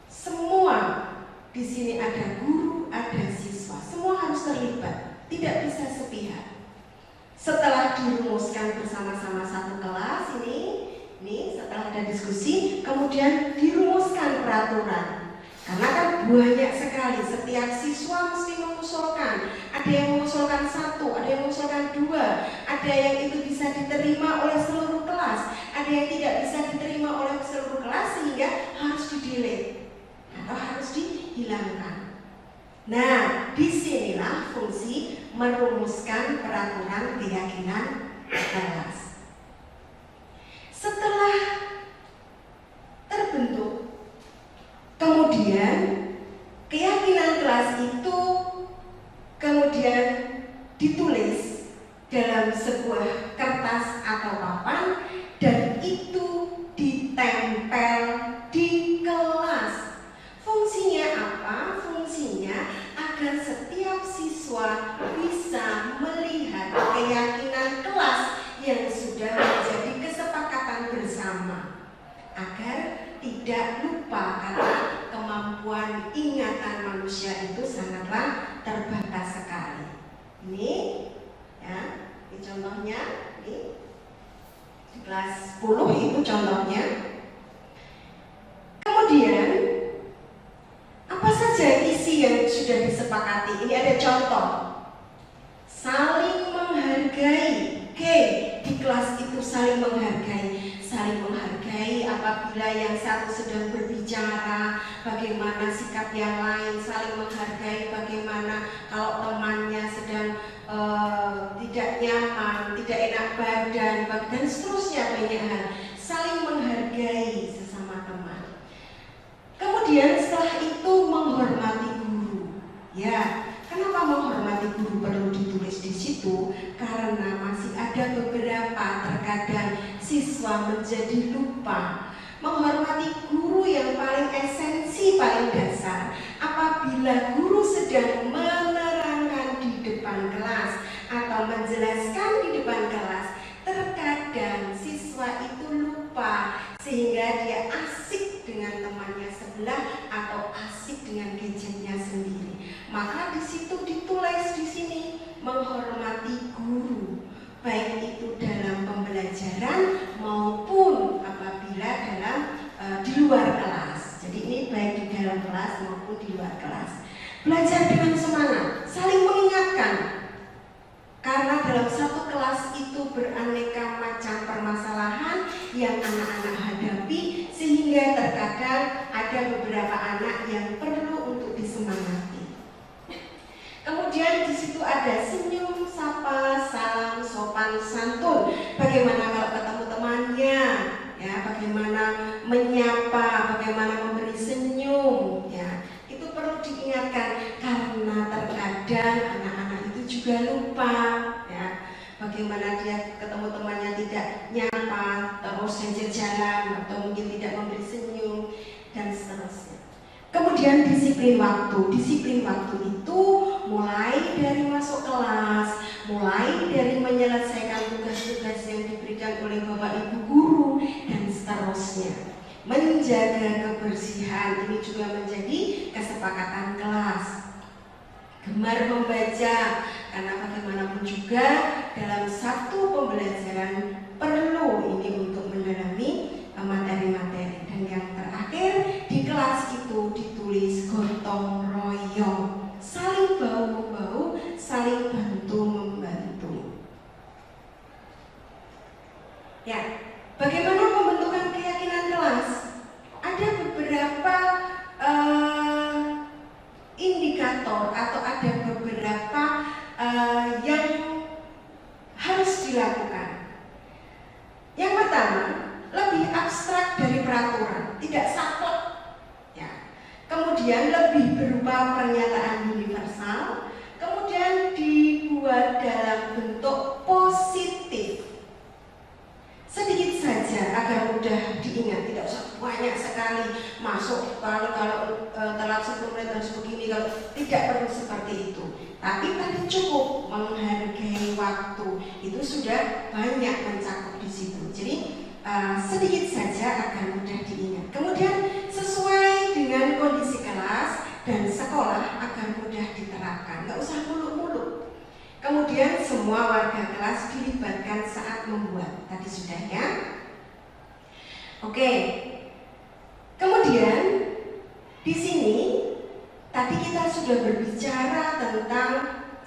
Semua di sini ada guru, ada siswa, semua harus terlibat, tidak bisa sepihak. Setelah dirumuskan bersama-sama satu kelas ini setelah ada diskusi, kemudian dirumuskan peraturan. Karena kan banyak sekali, setiap siswa mesti mengusulkan. Ada yang mengusulkan 1, ada yang mengusulkan 2, ada yang itu bisa diterima oleh seluruh kelas, ada yang tidak bisa diterima oleh seluruh kelas sehingga harus di-delete atau harus dihilangkan. Nah, disinilah fungsi merumuskan peraturan keyakinan kelas. Setelah terbentuk, kemudian keyakinan kelas itu kemudian ditulis dalam sebuah kertas atau papan dan itu ditempel di kelas. Fungsinya apa? Fungsinya agar setiap siswa bisa melihat keyakinan kelas yang sudah menjadi kesepakatan bersama, agar tidak lupa karena kemampuan ingatan manusia itu sangatlah terbatas sekali. Ini ya, ini contohnya, ini di kelas 10 itu contohnya. Kemudian apa saja isi yang sudah disepakati? Ini ada contoh. Saling menghargai. Di kelas itu saling menghargai. Saling menghargai apabila yang satu sedang berbicara, bagaimana sikap yang lain. Saling menghargai bagaimana kalau temannya sedang tidak nyaman, tidak enak badan, dan seterusnya banyak hal. Saling menghargai sesama teman. Kemudian setelah itu menghormati guru. Ya, kenapa menghormati guru perlu ditulis di situ? Karena masih ada beberapa terkadang siswa menjadi lupa. Menghormati guru yang paling esensi, paling dasar. Apabila guru sedang menerangkan di depan kelas atau menjelaskan di depan kelas, terkadang siswa itu lupa sehingga dia asik dengan temannya sebelah atau asik dengan gadgetnya sendiri. Maka di situ ditulis di sini menghormati guru, baik itu dalam pembelajaran maupun apabila dalam di luar kelas. Jadi ini baik di dalam kelas maupun di luar kelas. Belajar dengan semangat, saling mengingatkan. Karena dalam satu kelas itu beraneka macam permasalahan yang anak-anak hadapi, sehingga terkadang ada beberapa anak yang perlu untuk disemangati. Kemudian di situ ada senyum, sapa, salam, sopan, santun. Bagaimana kalau ketemu temannya, ya, bagaimana menyapa, bagaimana memberi senyum, ya. Itu perlu diingatkan karena terkadang anak-anak itu juga lupa, ya. bagaimana dia ketemu temannya tidak nyapa, terus senjil jalan, atau mungkin tidak memberi senyum, dan seterusnya. Kemudian disiplin waktu. Disiplin waktu itu mulai dari masuk kelas, mulai dari menyelesaikan tugas-tugas yang diberikan oleh Bapak Ibu guru, dan seterusnya. Menjaga kebersihan ini juga menjadi kesepakatan kelas. Gemar membaca, karena bagaimanapun juga dalam satu pembelajaran perlu ini untuk mendalami materi-materi. Dan yang terakhir, di kelas itu ditulis gotong royong, saling bahu-bahu, saling bantu-membantu. Ya, bagaimana pembentukan keyakinan kelas? Ada beberapa indikator atau ada beberapa yang harus dilakukan. Yang pertama, lebih abstrak dari peraturan, tidak saklek. Ya. Kemudian lebih berupa pernyataan universal, kemudian dibuat dalam bentuk positif. Sedikit saja agar mudah diingat, tidak usah banyak sekali masuk kalau telat 10 menit harus begini, kalau tidak perlu seperti itu. Tapi tadi cukup menghargai waktu, itu sudah banyak mencakup di situ. Jadi sedikit saja agar mudah diingat. Kemudian sesuai dengan kondisi kelas dan sekolah agar mudah diterapkan, nggak usah muluk-muluk. Kemudian semua warga kelas dilibatkan saat membuat. Tadi sudah ya. Oke. Kemudian di sini tadi kita sudah berbicara tentang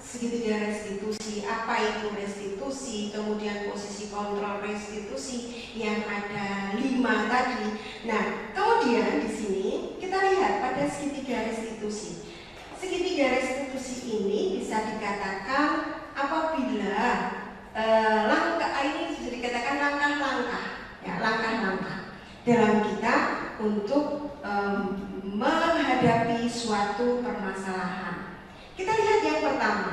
segitiga restitusi, apa itu restitusi, kemudian posisi kontrol restitusi yang ada 5 tadi. Nah, kemudian di sini kita lihat pada segitiga restitusi. Segitiga restitusi ini bisa dikatakan apabila langkah ini bisa dikatakan langkah-langkah, ya, langkah-langkah dalam kita untuk menghadapi suatu permasalahan. Kita lihat yang pertama.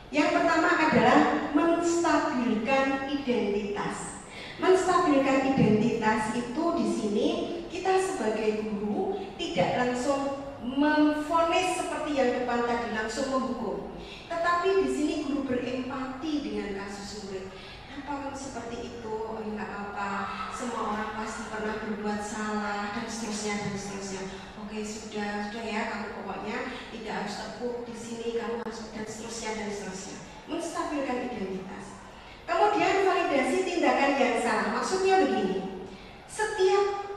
Yang pertama adalah menstabilkan identitas. Menstabilkan identitas itu di sini kita sebagai guru tidak langsung memvonis seperti yang depan tadi, langsung menghukum. Tetapi di sini guru berempati dengan kasus murid. Kenapa kamu seperti itu? Oh, enggak apa-apa. Semua orang pasti pernah berbuat salah, dan seterusnya dan seterusnya. Oke, sudah ya, kamu pokoknya tidak harus terpuruk di sini, kamu harus, dan seterusnya dan seterusnya. Menstabilkan identitas. Kemudian validasi tindakan yang salah. Maksudnya begini. Setiap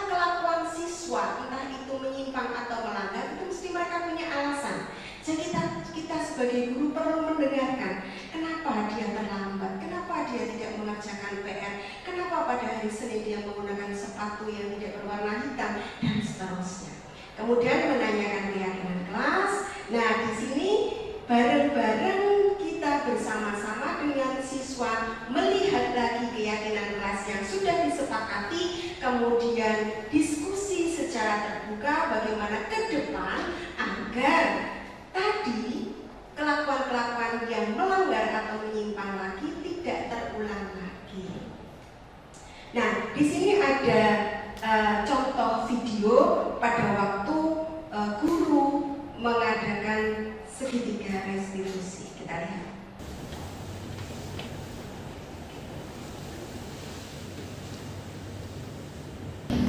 kelakuan siswa, entah itu menyimpang atau melanggar, itu mesti mereka punya alasan. Jadi kita sebagai guru perlu mendengarkan kenapa dia terlambat, kenapa dia tidak mengerjakan PR, kenapa pada hari Senin dia menggunakan sepatu yang tidak berwarna hitam, dan seterusnya. Kemudian menanyakan keyakinan kelas. Nah, di sini bareng-bareng kita bersama-sama dengan siswa melihat lagi keyakinan kelas yang sudah disepakati, kemudian diskusi secara terbuka bagaimana ke depan agar tadi kelakuan-kelakuan yang melanggar atau menyimpang lagi tidak terulang lagi. Nah, di sini ada contoh video pada waktu guru mengadakan segitiga restitusi. Kita lihat.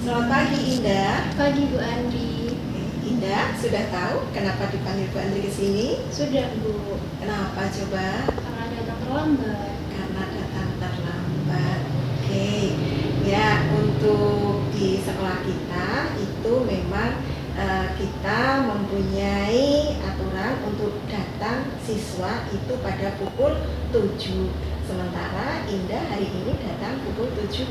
Selamat pagi Indah. Pagi Bu Andri. Indah, sudah tahu kenapa dipanggil Bu Andri ke sini? Sudah Bu. Kenapa coba? Karena datang terlambat. Karena datang terlambat. Oke. Ya, untuk di sekolah kita itu memang kita mempunyai aturan untuk datang siswa itu pada pukul 7. Sementara Indah hari ini datang pukul 7.20.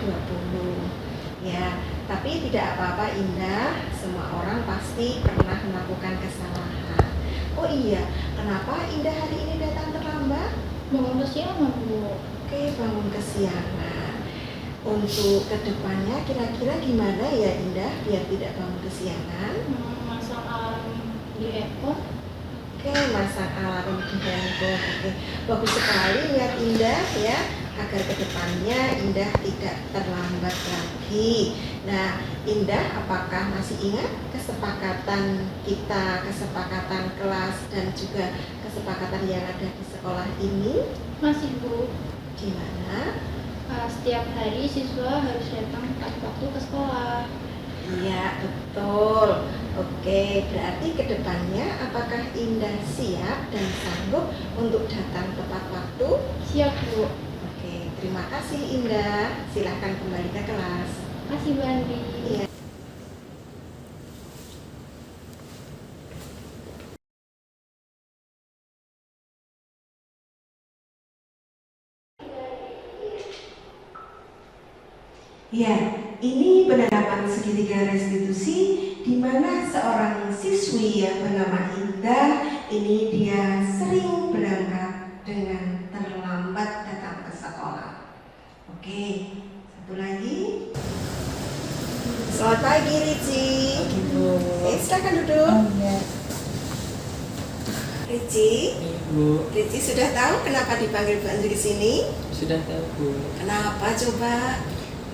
Ya, tapi tidak apa-apa Indah, semua orang pasti pernah melakukan kesalahan. Oh iya, kenapa Indah hari ini datang terlambat? Bangun kesiangan Bu. Oke, bangun kesiangan. Untuk kedepannya kira-kira gimana ya Indah biar tidak bangun kesiangan? Masang alarm di handphone. Oke, Oke, masang alarm di handphone. Oke, bagus sekali niat Indah ya, agar kedepannya Indah tidak terlambat lagi. Nah, Indah apakah masih ingat kesepakatan kita, kesepakatan kelas dan juga kesepakatan yang ada di sekolah ini? Masih Bu, Gimana? setiap hari siswa harus datang tepat waktu ke sekolah. Iya, betul. Oke, berarti kedepannya apakah Indah siap dan sanggup untuk datang tepat waktu? Siap Bu. Oke, terima kasih Indah. Silahkan kembali ke kelas. Makasih Bu Andri. Iya. Ya, ini penerapan segitiga restitusi di mana seorang siswi yang bernama Indah ini dia sering berangkat dengan terlambat datang ke sekolah. Oke, satu lagi. Selamat pagi Ricci. Oke, silakan duduk. Ricci, Bu, Ricci sudah tahu kenapa dipanggil Bu Andri ke sini? sudah tahu Bu. Kenapa coba?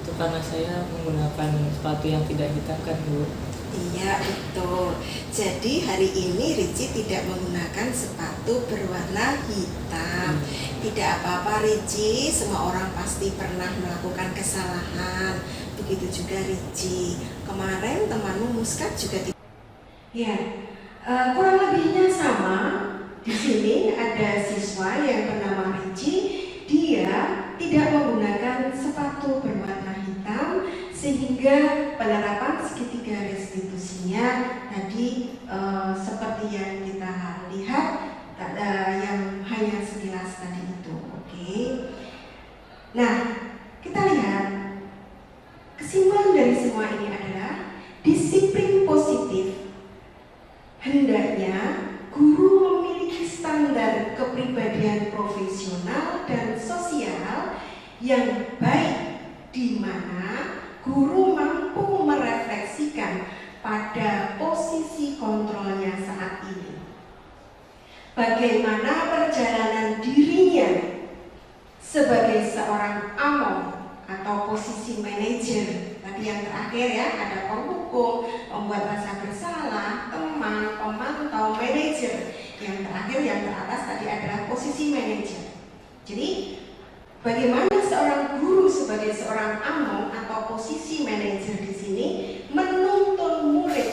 Itu karena saya menggunakan sepatu yang tidak hitam kan Bu. Iya, betul. Jadi hari ini Ricci tidak menggunakan sepatu berwarna hitam. Tidak apa-apa Ricci, semua orang pasti pernah melakukan kesalahan. Begitu juga Ricci. Kemarin temanmu Muskat juga tidak. Ya, kurang lebihnya sama. Di sini ada siswa yang bernama Ricci. Dia tidak menggunakan sepatu berwarna hitam sehingga penerapan segitiga restitusinya tadi seperti yang kita lihat yang hanya sekilas tadi itu. Oke. Nah, kita lihat kesimpulan dari semua ini adalah disiplin positif. Hendaknya guru memiliki standar kepribadian profesional dan sosial yang baik, di mana guru mampu merefleksikan pada posisi kontrolnya saat ini. Bagaimana perjalanan dirinya sebagai seorang among atau posisi manajer. Tadi yang terakhir ya, ada penghukum, membuat rasa bersalah, teman, pemantau, manajer. Yang terakhir, yang teratas tadi adalah posisi manajer. Jadi bagaimana seorang guru sebagai seorang among atau posisi manajer di sini menuntun murid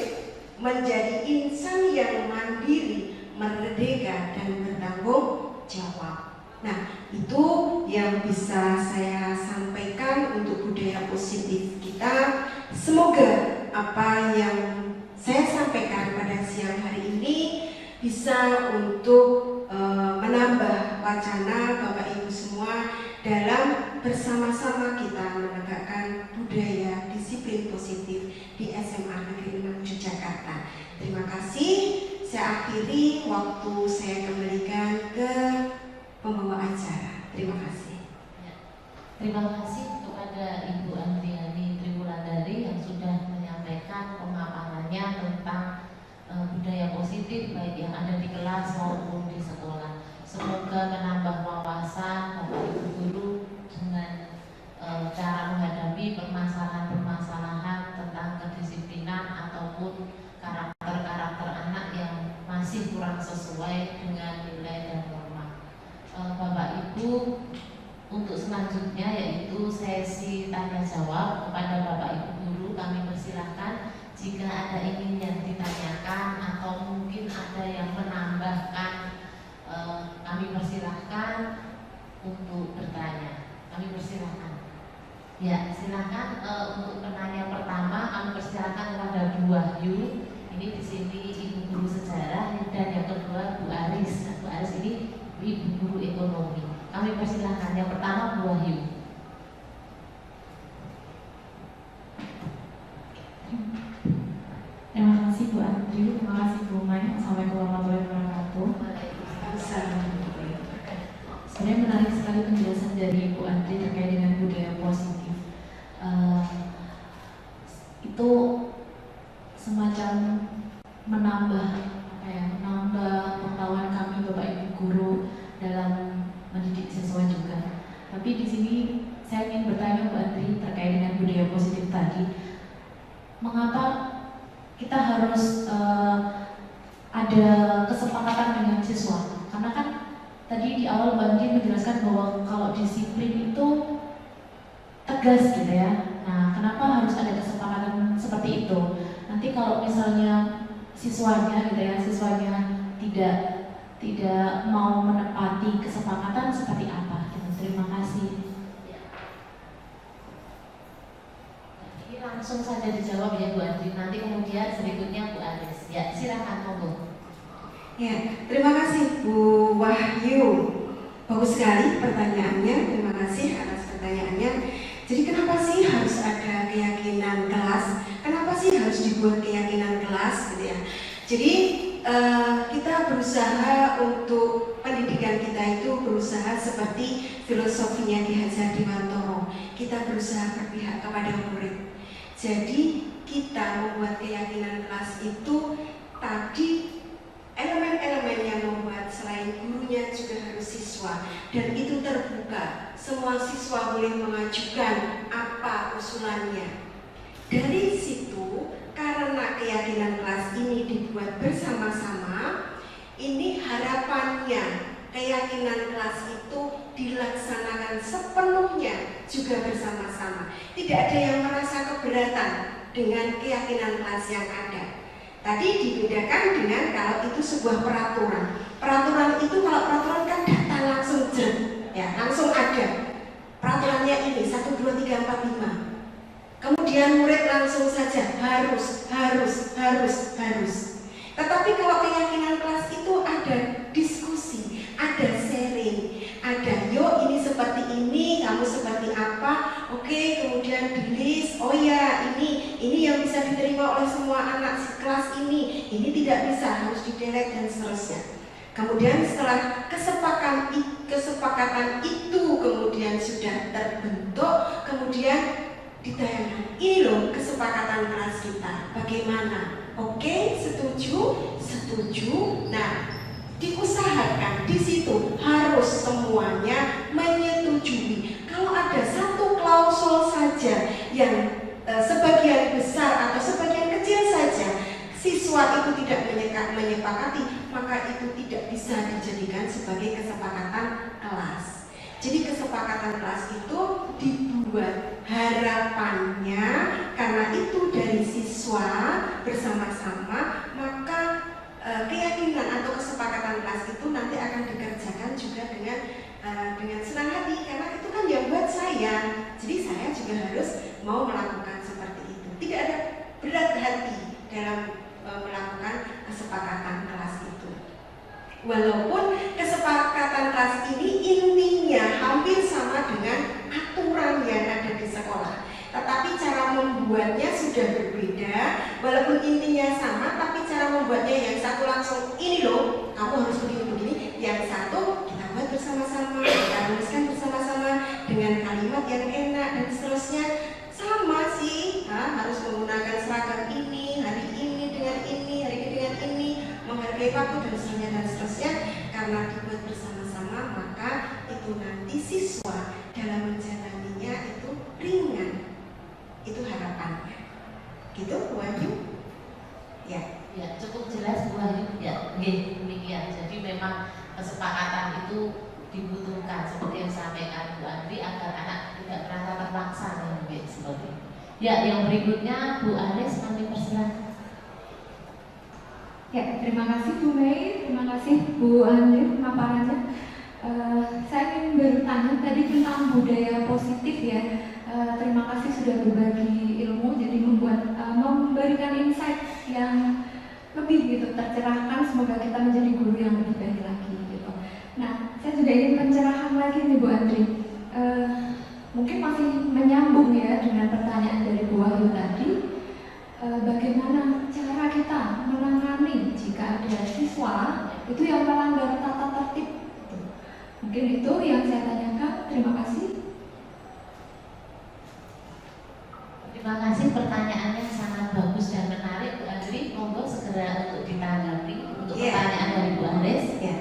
menjadi insan yang mandiri, merdeka dan bertanggung jawab. Nah, itu yang bisa saya sampaikan untuk budaya positif kita. Semoga apa yang saya sampaikan pada siang hari ini bisa untuk menambah wacana Bapak Ibu semua dalam bersama-sama kita menegakkan budaya disiplin positif di SMA Negeri 6 Yogyakarta. Terima kasih. Saya akhiri, waktu saya kembalikan ke pembawa acara. Terima kasih. Ya. Terima kasih kepada Ibu Andriani Triwulandari yang sudah menyampaikan pemaparannya tentang budaya positif baik yang ada di kelas maupun di sekolah. Semoga menambah wawasan Bapak Ibu guru dengan cara menghadapi permasalahan-permasalahan tentang kedisiplinan ataupun karakter-karakter anak yang masih kurang sesuai dengan nilai dan norma. Bapak Ibu, untuk selanjutnya yaitu sesi tanya jawab kepada Bapak Ibu guru, kami persilahkan jika ada yang ditanyakan atau mungkin ada yang menambahkan, kami persilahkan untuk bertanya. Kami persilahkan. Ya, silakan untuk penanya pertama kami persilahkan kepada Bu Wahyu. Ini di sini Ibu Guru Sejarah dan yang kedua Bu Aris. Nah, Bu Aris ini Ibu Guru Ekonomi. Kami persilahkan yang pertama Bu Wahyu. Terima kasih Bu Andri, terima kasih Bu Mai. Assalamualaikum warahmatullahi wabarakatuh. Sebenarnya menarik sekali penjelasan dari Bu Andri terkait dengan budaya positif. Itu semacam menambah pengetahuan Bapak Ibu guru dalam mendidik siswa juga. Tapi di sini saya ingin bertanya Bu Andri terkait dengan budaya positif tadi. Mengapa kita harus ada kesepakatan dengan siswa? Karena kan tadi di awal Bu Andri menjelaskan bahwa kalau disiplin itu tegas gitu ya. Nah, kenapa harus ada kesepakatan seperti itu? Nanti kalau misalnya siswanya gitu ya, siswanya tidak mau menepati kesepakatan seperti apa? Gitu. Terima kasih. Ini langsung saja dijawab ya Bu Andri. Nanti kemudian berikutnya Bu Aris. Ya, silakan monggo. Ya, terima kasih Bu Wahyu. Bagus sekali pertanyaannya. Terima kasih atas pertanyaannya. Jadi kenapa sih harus ada keyakinan kelas? Kenapa sih harus dibuat keyakinan kelas gitu ya? Jadi kita berusaha untuk pendidikan kita itu berusaha seperti filosofinya Ki Hajar Dewantara. Kita berusaha berpihak kepada murid. Jadi kita membuat keyakinan kelas itu tadi elemen-elemen yang membuat selain gurunya juga harus siswa, dan itu terbuka. Semua siswa boleh mengajukan apa usulannya. Dari situ, karena keyakinan kelas ini dibuat bersama-sama, ini harapannya keyakinan kelas itu dilaksanakan sepenuhnya juga bersama-sama. Tidak ada yang merasa keberatan dengan keyakinan kelas yang ada. Tadi dibedakan dengan kalau itu sebuah peraturan. Peraturan itu kalau peraturan kan datang langsung ya, langsung ada. Peraturannya ini 1, 2, 3, 4, 5. Kemudian murid langsung saja harus. Tetapi kalau keyakinan kelas itu ada diskusi, ada sharing, ada yuk ini seperti ini, kamu seperti apa, oke, kemudian di list, oh ya ini yang bisa diterima oleh semua anak kelas ini tidak bisa, harus di-delete dan seterusnya. Kemudian setelah kesepakatan itu kemudian sudah terbentuk, kemudian ditayangkan, ini loh kesepakatan kelas kita, bagaimana? Oke, setuju. Nah, diusahakan di situ harus semuanya menyetujui. Kalau ada satu klausul saja yang sebagian besar atau sebagian kecil saja siswa itu tidak menyepakati, maka itu tidak bisa dijadikan sebagai kesepakatan kelas. Jadi kesepakatan kelas itu dibuat harapannya karena itu dari siswa bersama-sama, maka keyakinan atau kesepakatan kelas itu nanti akan dikerjakan juga dengan senang hati, karena itu kan yang buat saya. Jadi saya juga harus mau melakukan seperti itu. Tidak ada berat hati dalam melakukan kesepakatan kelas itu. Walaupun kesepakatan kelas ini intinya hampir sama dengan aturan yang ada di sekolah, tetapi cara membuatnya sudah berbeda. Walaupun intinya sama, tapi cara membuatnya yang satu langsung ini loh, kamu harus begini-begini. Yang satu kita buat bersama-sama, kita tuliskan bersama-sama dengan kalimat yang enak dan seterusnya. Sama sih, harus menggunakan seragam ini, hari ini dengan ini, hari ini dengan ini, menghargai waktu dan seterusnya. Karena dibuat bersama-sama, maka itu nanti siswa dalam menjalaninya itu ringan. Itu harapannya. Gitu, Bu Ayu? Ya. Ya, cukup jelas Bu Ayu. Ya, demikian. Jadi memang kesepakatan itu dibutuhkan seperti yang disampaikan Bu Andri agar anak tidak merasa terpaksa seperti itu. Ya, yang berikutnya Bu Aris, kami persilakan. Ya, terima kasih Bu Mei, terima kasih Bu Andri pemaparannya. Saya ingin bertanya tadi tentang budaya positif ya. Terima kasih sudah berbagi ilmu, jadi memberikan insight yang lebih gitu, tercerahkan. Semoga kita menjadi guru yang lebih baik lagi gitu. Nah, saya juga ingin pencerahan lagi nih Bu Andri. Mungkin masih menyambung ya dengan pertanyaan dari Bu Wahyu tadi. Bagaimana cara kita menangani jika ada siswa itu yang melanggar tata tertib? Mungkin itu yang saya tanyakan. Terima kasih. Terima kasih, pertanyaannya sangat bagus dan menarik Bu Andri. Monggo segera untuk ditanggapi untuk pertanyaan dari Bu Andres. Ya.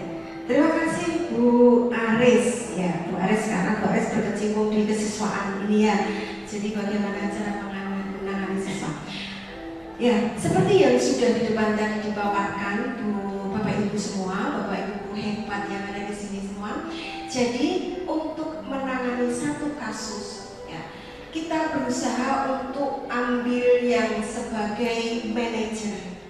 Bu Aris, ya Bu Aris, karena Bu Aris berkecimpung di kesiswaan ini ya. Jadi bagaimana cara menangani siswa? Ya, seperti yang sudah di depan tadi dipaparkan Bapak Ibu semua, Bapak Ibu hebat yang ada di sini semua. Jadi untuk menangani satu kasus, ya, kita berusaha untuk ambil yang sebagai manajer.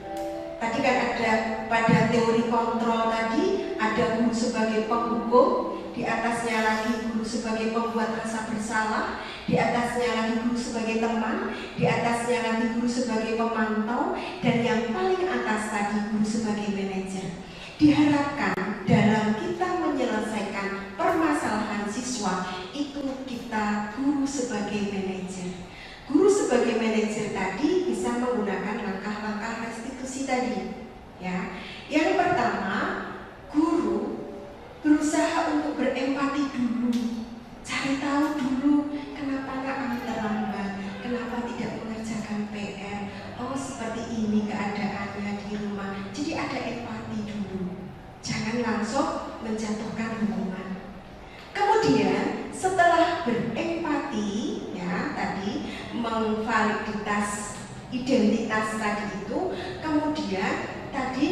Tadi kan ada pada teori kontrol tadi, ada guru sebagai penghukum, di atasnya lagi guru sebagai pembuat rasa bersalah, di atasnya lagi guru sebagai teman, di atasnya lagi guru sebagai pemantau, dan yang paling atas tadi guru sebagai manajer. Diharapkan dalam kita menyelesaikan permasalahan siswa itu kita guru sebagai manajer. Guru sebagai manajer tadi bisa menggunakan langkah-langkah restitusi tadi. Ya, yang pertama, guru berusaha untuk berempati dulu, cari tahu dulu kenapa anak kami terlambat, kenapa tidak mengerjakan PR. Oh, seperti ini keadaannya di rumah. Jadi ada empati dulu. Jangan langsung menjatuhkan hukuman. Kemudian setelah berempati, ya tadi memvaliditas identitas tadi itu, kemudian tadi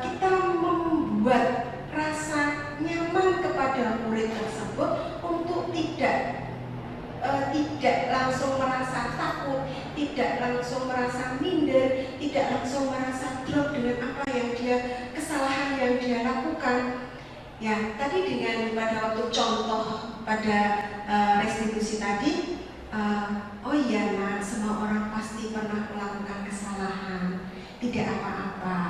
kita membuat rasa nyaman kepada murid tersebut untuk tidak langsung merasa takut, tidak langsung merasa minder, tidak langsung merasa drop dengan apa yang kesalahan yang dia lakukan. Ya, tadi dengan pada waktu contoh pada restitusi tadi, oh iya nak, semua orang pasti pernah melakukan kesalahan, tidak apa-apa.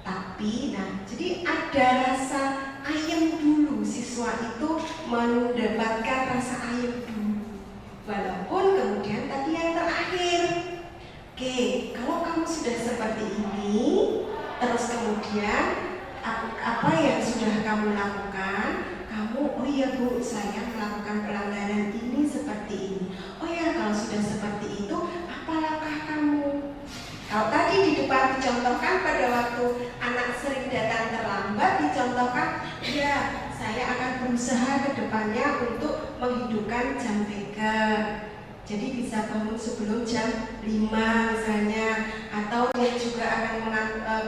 Tapi, nah, jadi ada rasa ayem dulu, siswa itu mendapatkan rasa ayem dulu. Walaupun kemudian tadi yang terakhir, oke, kalau kamu sudah seperti ini, terus kemudian apa yang sudah kamu lakukan, kamu, oh iya Bu, saya melakukan pelanggaran ini seperti ini. Oh ya, kalau sudah seperti itu, apa langkah kamu? Kalau tadi di depan dicontohkan pada waktu anak sering datang terlambat, dicontohkan, ya saya akan berusaha ke depannya untuk menghidupkan jam beker. Jadi bisa bangun sebelum jam 5 misalnya, atau dia juga akan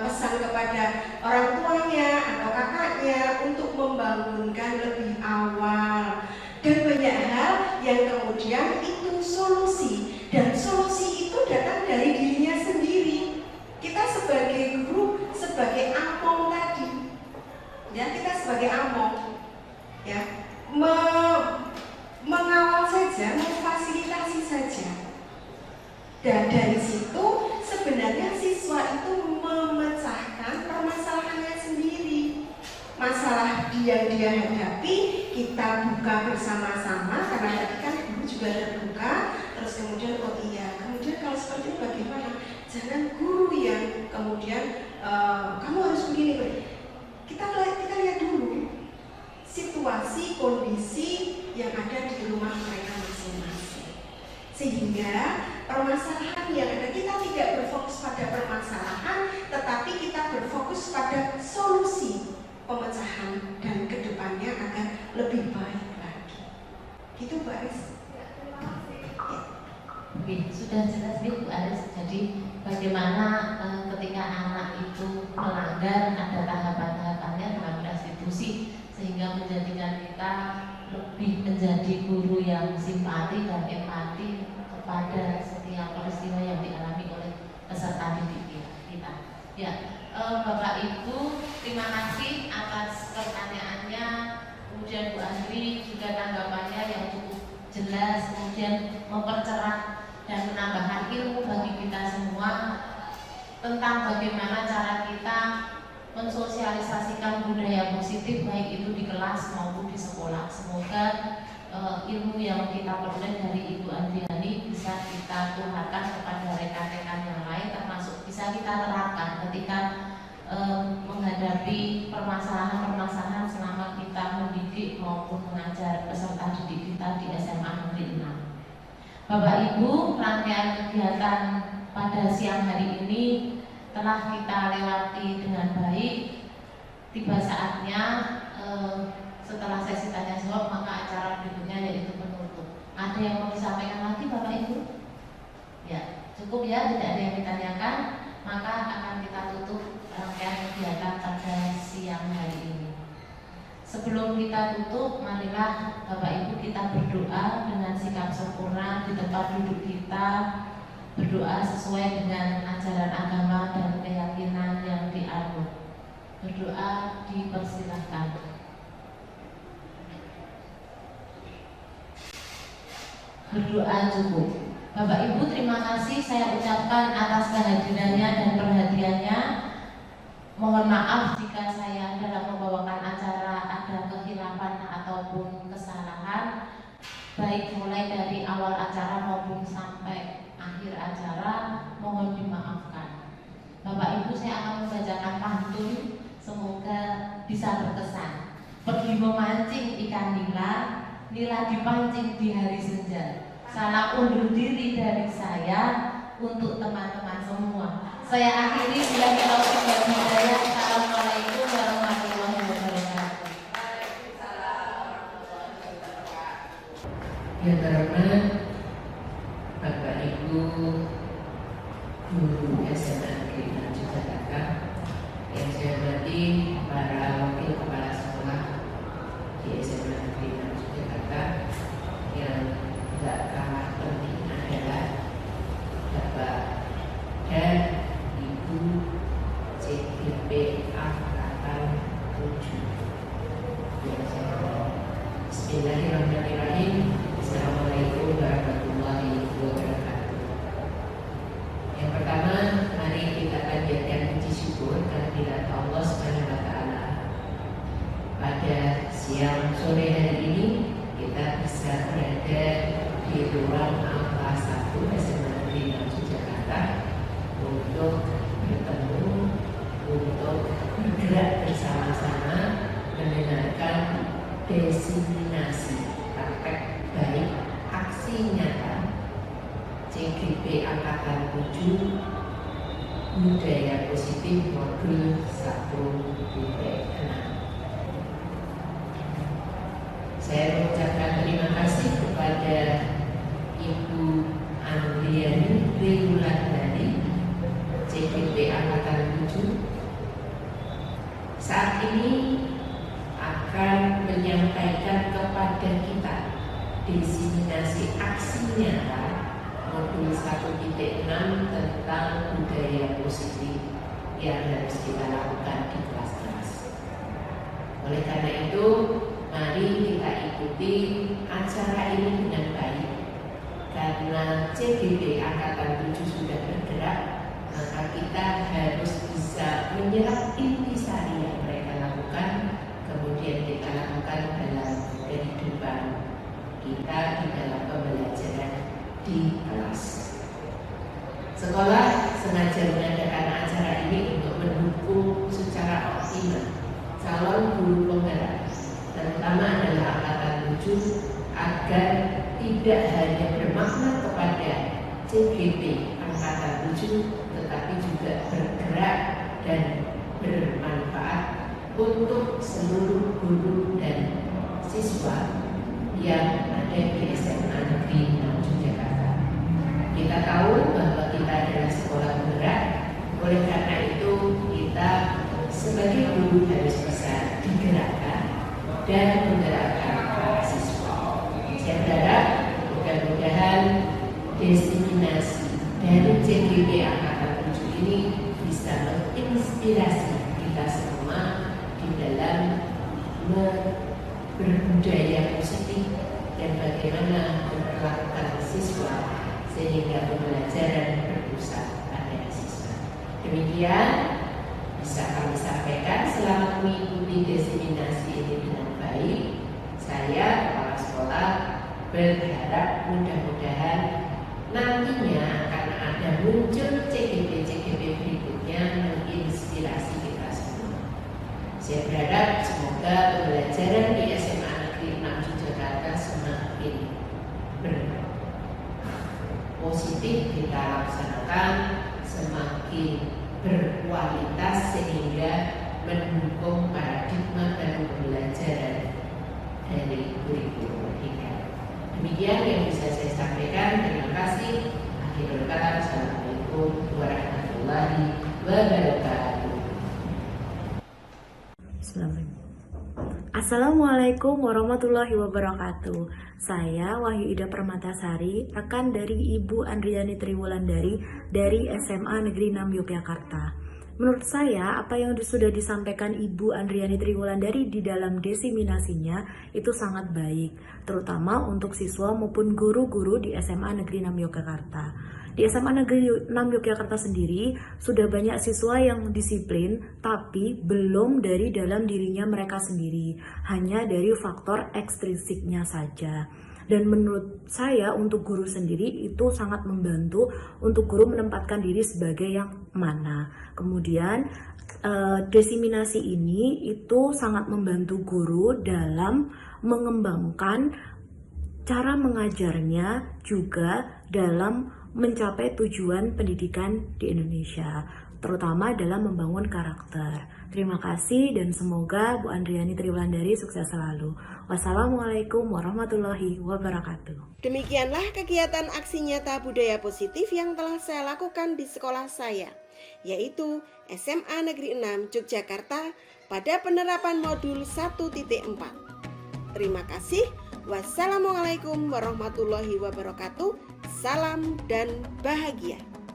pesan kepada orang tuanya atau kakaknya untuk membangunkan lebih awal. Dan banyak hal yang kemudian itu solusi, dan solusi itu datang dari dirinya sendiri. Kita sebagai guru, sebagai among tadi, ya kita sebagai among, ya mengawal saja, memfasilitasi saja. Dan dari situ sebenarnya siswa itu memecahkan permasalahannya sendiri. Masalah yang dia hadapi kita buka bersama-sama, karena tadi kan guru juga terbuka. Terus kemudian, oh iya, kemudian kalau seperti ini bagaimana? Jangan guru yang kemudian kamu harus begini. Kita lihat dulu situasi, kondisi yang ada di rumah mereka masing-masing, sehingga permasalahan yang ada, kita tidak berfokus pada permasalahan, tetapi kita berfokus pada solusi pemecahan dan kedepannya agar lebih baik lagi. Gitu Bu Aris. Oke, sudah jelas Bu Aris. Jadi bagaimana ketika anak itu melanggar, ada tahapan-tahapannya dalam restitusi, sehingga menjadikan kita lebih menjadi guru yang simpati dan empati kepada setiap peristiwa yang dialami oleh peserta didik kita. Ya, Bapak Ibu, terima kasih atas pertanyaannya. Kemudian Bu Andri juga tanggapannya yang cukup jelas, kemudian mempercerah dan menambahkan ilmu bagi kita semua tentang bagaimana cara kita mensosialisasikan budaya positif, baik itu di kelas maupun di sekolah. Semoga ilmu yang kita peroleh dari Ibu Andriani bisa kita tularkan kepada rekan-rekan yang lain, termasuk bisa kita terapkan ketika menghadapi permasalahan-permasalahan selama kita mendidik maupun mengajar peserta didik kita di SMA Negeri 6. Bapak Ibu, rangkaian kegiatan pada siang hari ini telah kita lewati dengan baik. Tiba saatnya setelah sesi tanya jawab, maka acara berikutnya yaitu penutup. Ada yang mau disampaikan lagi Bapak Ibu? Ya, cukup ya, tidak ada yang ditanyakan, maka akan kita tutup rangkaian kegiatan pada siang hari ini. Sebelum kita tutup, marilah Bapak Ibu kita berdoa dengan sikap sempurna di tempat duduk kita, berdoa sesuai dengan ajaran agama dan keyakinan yang dianut. Berdoa dipersilahkan. Berdoa cukup. Bapak Ibu, terima kasih saya ucapkan atas kehadirannya dan perhatiannya. Mohon maaf jika saya dalam membawakan acara ada kehilafan ataupun kesalahan, baik mulai dari awal acara maupun sampai akhir acara, mohon dimaafkan. Bapak Ibu, saya akan membacakan pantun, semoga bisa berkesan. Pergi memancing ikan nila, nila dipancing di hari senja. Salam undur diri dari saya untuk teman-teman semua. Saya akhiri bila kita hidayah. Assalamualaikum warahmatullahi wabarakatuh. Yang terhormat Bapak Ibu guru SMA Negeri 6 Jakarta, yang saya hormati para wakil kepala sekolah di SMA Negeri 6 Jakarta, yang tidak kalah penting adalah Bapak dan Ibu CGP Angkatan 7 yang saya hormati. Bismillahirrahmanirrahim. Assalamualaikum warahmatullahi wabarakatuh. Yang pertama, mari kita panjatkan puji syukur kehadirat Allah Subhanahu wa Ta'ala. Pada siang sore hari ini kita bisa berada di ruang Alfa 1 SMA Negeri 6 Jakarta untuk bertemu, untuk bergerak bersama-sama mendengarkan diseminasi praktek baik aksi nyata CGP Angkatan 7 Budaya Positif Modul 1.6. Saya mengucapkan terima kasih kepada Ibu Andriani Triwulandari CGP Angkatan 7. Saat ini akan menyampaikan kepada kita diseminasi aksi nyata modul 1.6 tentang budaya positif yang harus kita lakukan di kelas-kelas. Oleh karena itu, mari kita ikuti acara ini dengan baik. Karena CGP Angkatan 7 sudah bergerak, maka kita harus bisa menyerap intisari yang mereka lakukan, kemudian kita lakukan dalam kehidupan kita di dalam pembelajaran di kelas. Sekolah sengaja mengadakan acara ini untuk mendukung secara optimal calon guru penggerak, terutama adalah Angkatan 7, agar tidak hanya bermakna kepada CGP Angkatan 7, tetapi juga bergerak dan bermanfaat untuk seluruh guru dan siswa yang ada di SMA Negeri 6 Jakarta. Kita tahu bahwa kita adalah sekolah penggerak, oleh karena itu kita sebagai guru harus bisa digerakkan dan menggerakkan para siswa. Saya berharap mudah-mudahan diseminasi dari CGP Angkatan 7 ini bisa menginspirasi kita semua di dalam berbudaya positif dan bagaimana memperlakukan siswa sehingga pembelajaran berpusat pada siswa. Demikian bisa kami sampaikan. Selamat mengikuti diseminasi ini dengan baik. Saya kepala sekolah berharap mudah-mudahan nantinya akan ada muncul CGP-CGP berikutnya menginspirasi kita semua. Saya berharap semoga pembelajaran di SMA Negeri 6 Jakarta semakin berpositif kita laksanakan, semakin berkualitas sehingga mendukung paradigma baru pembelajaran kurikulum merdeka. Demikian yang bisa saya sampaikan. Terima kasih. Akhirul kalam. Assalamualaikum warahmatullahi wabarakatuh. Assalamualaikum warahmatullahi wabarakatuh. Saya Wahyu Ida Permatasari, rekan dari Ibu Andriani Triwulandari dari SMA Negeri 6 Yogyakarta. Menurut saya, apa yang sudah disampaikan Ibu Andriani Triwulandari di dalam desiminasinya itu sangat baik, terutama untuk siswa maupun guru-guru di SMA Negeri 6 Yogyakarta. Di SMA Negeri 6 Yogyakarta sendiri sudah banyak siswa yang disiplin, tapi belum dari dalam dirinya mereka sendiri, hanya dari faktor ekstrinsiknya saja. Dan menurut saya untuk guru sendiri itu sangat membantu untuk guru menempatkan diri sebagai yang mana. Kemudian desiminasi ini itu sangat membantu guru dalam mengembangkan cara mengajarnya juga dalam mencapai tujuan pendidikan di Indonesia, terutama dalam membangun karakter. Terima kasih dan semoga Bu Andriani Triwulandari sukses selalu. Wassalamualaikum warahmatullahi wabarakatuh. Demikianlah kegiatan aksi nyata budaya positif yang telah saya lakukan di sekolah saya, yaitu SMA Negeri 6 Yogyakarta pada penerapan modul 1.4. Terima kasih. Wassalamualaikum warahmatullahi wabarakatuh. Salam dan bahagia.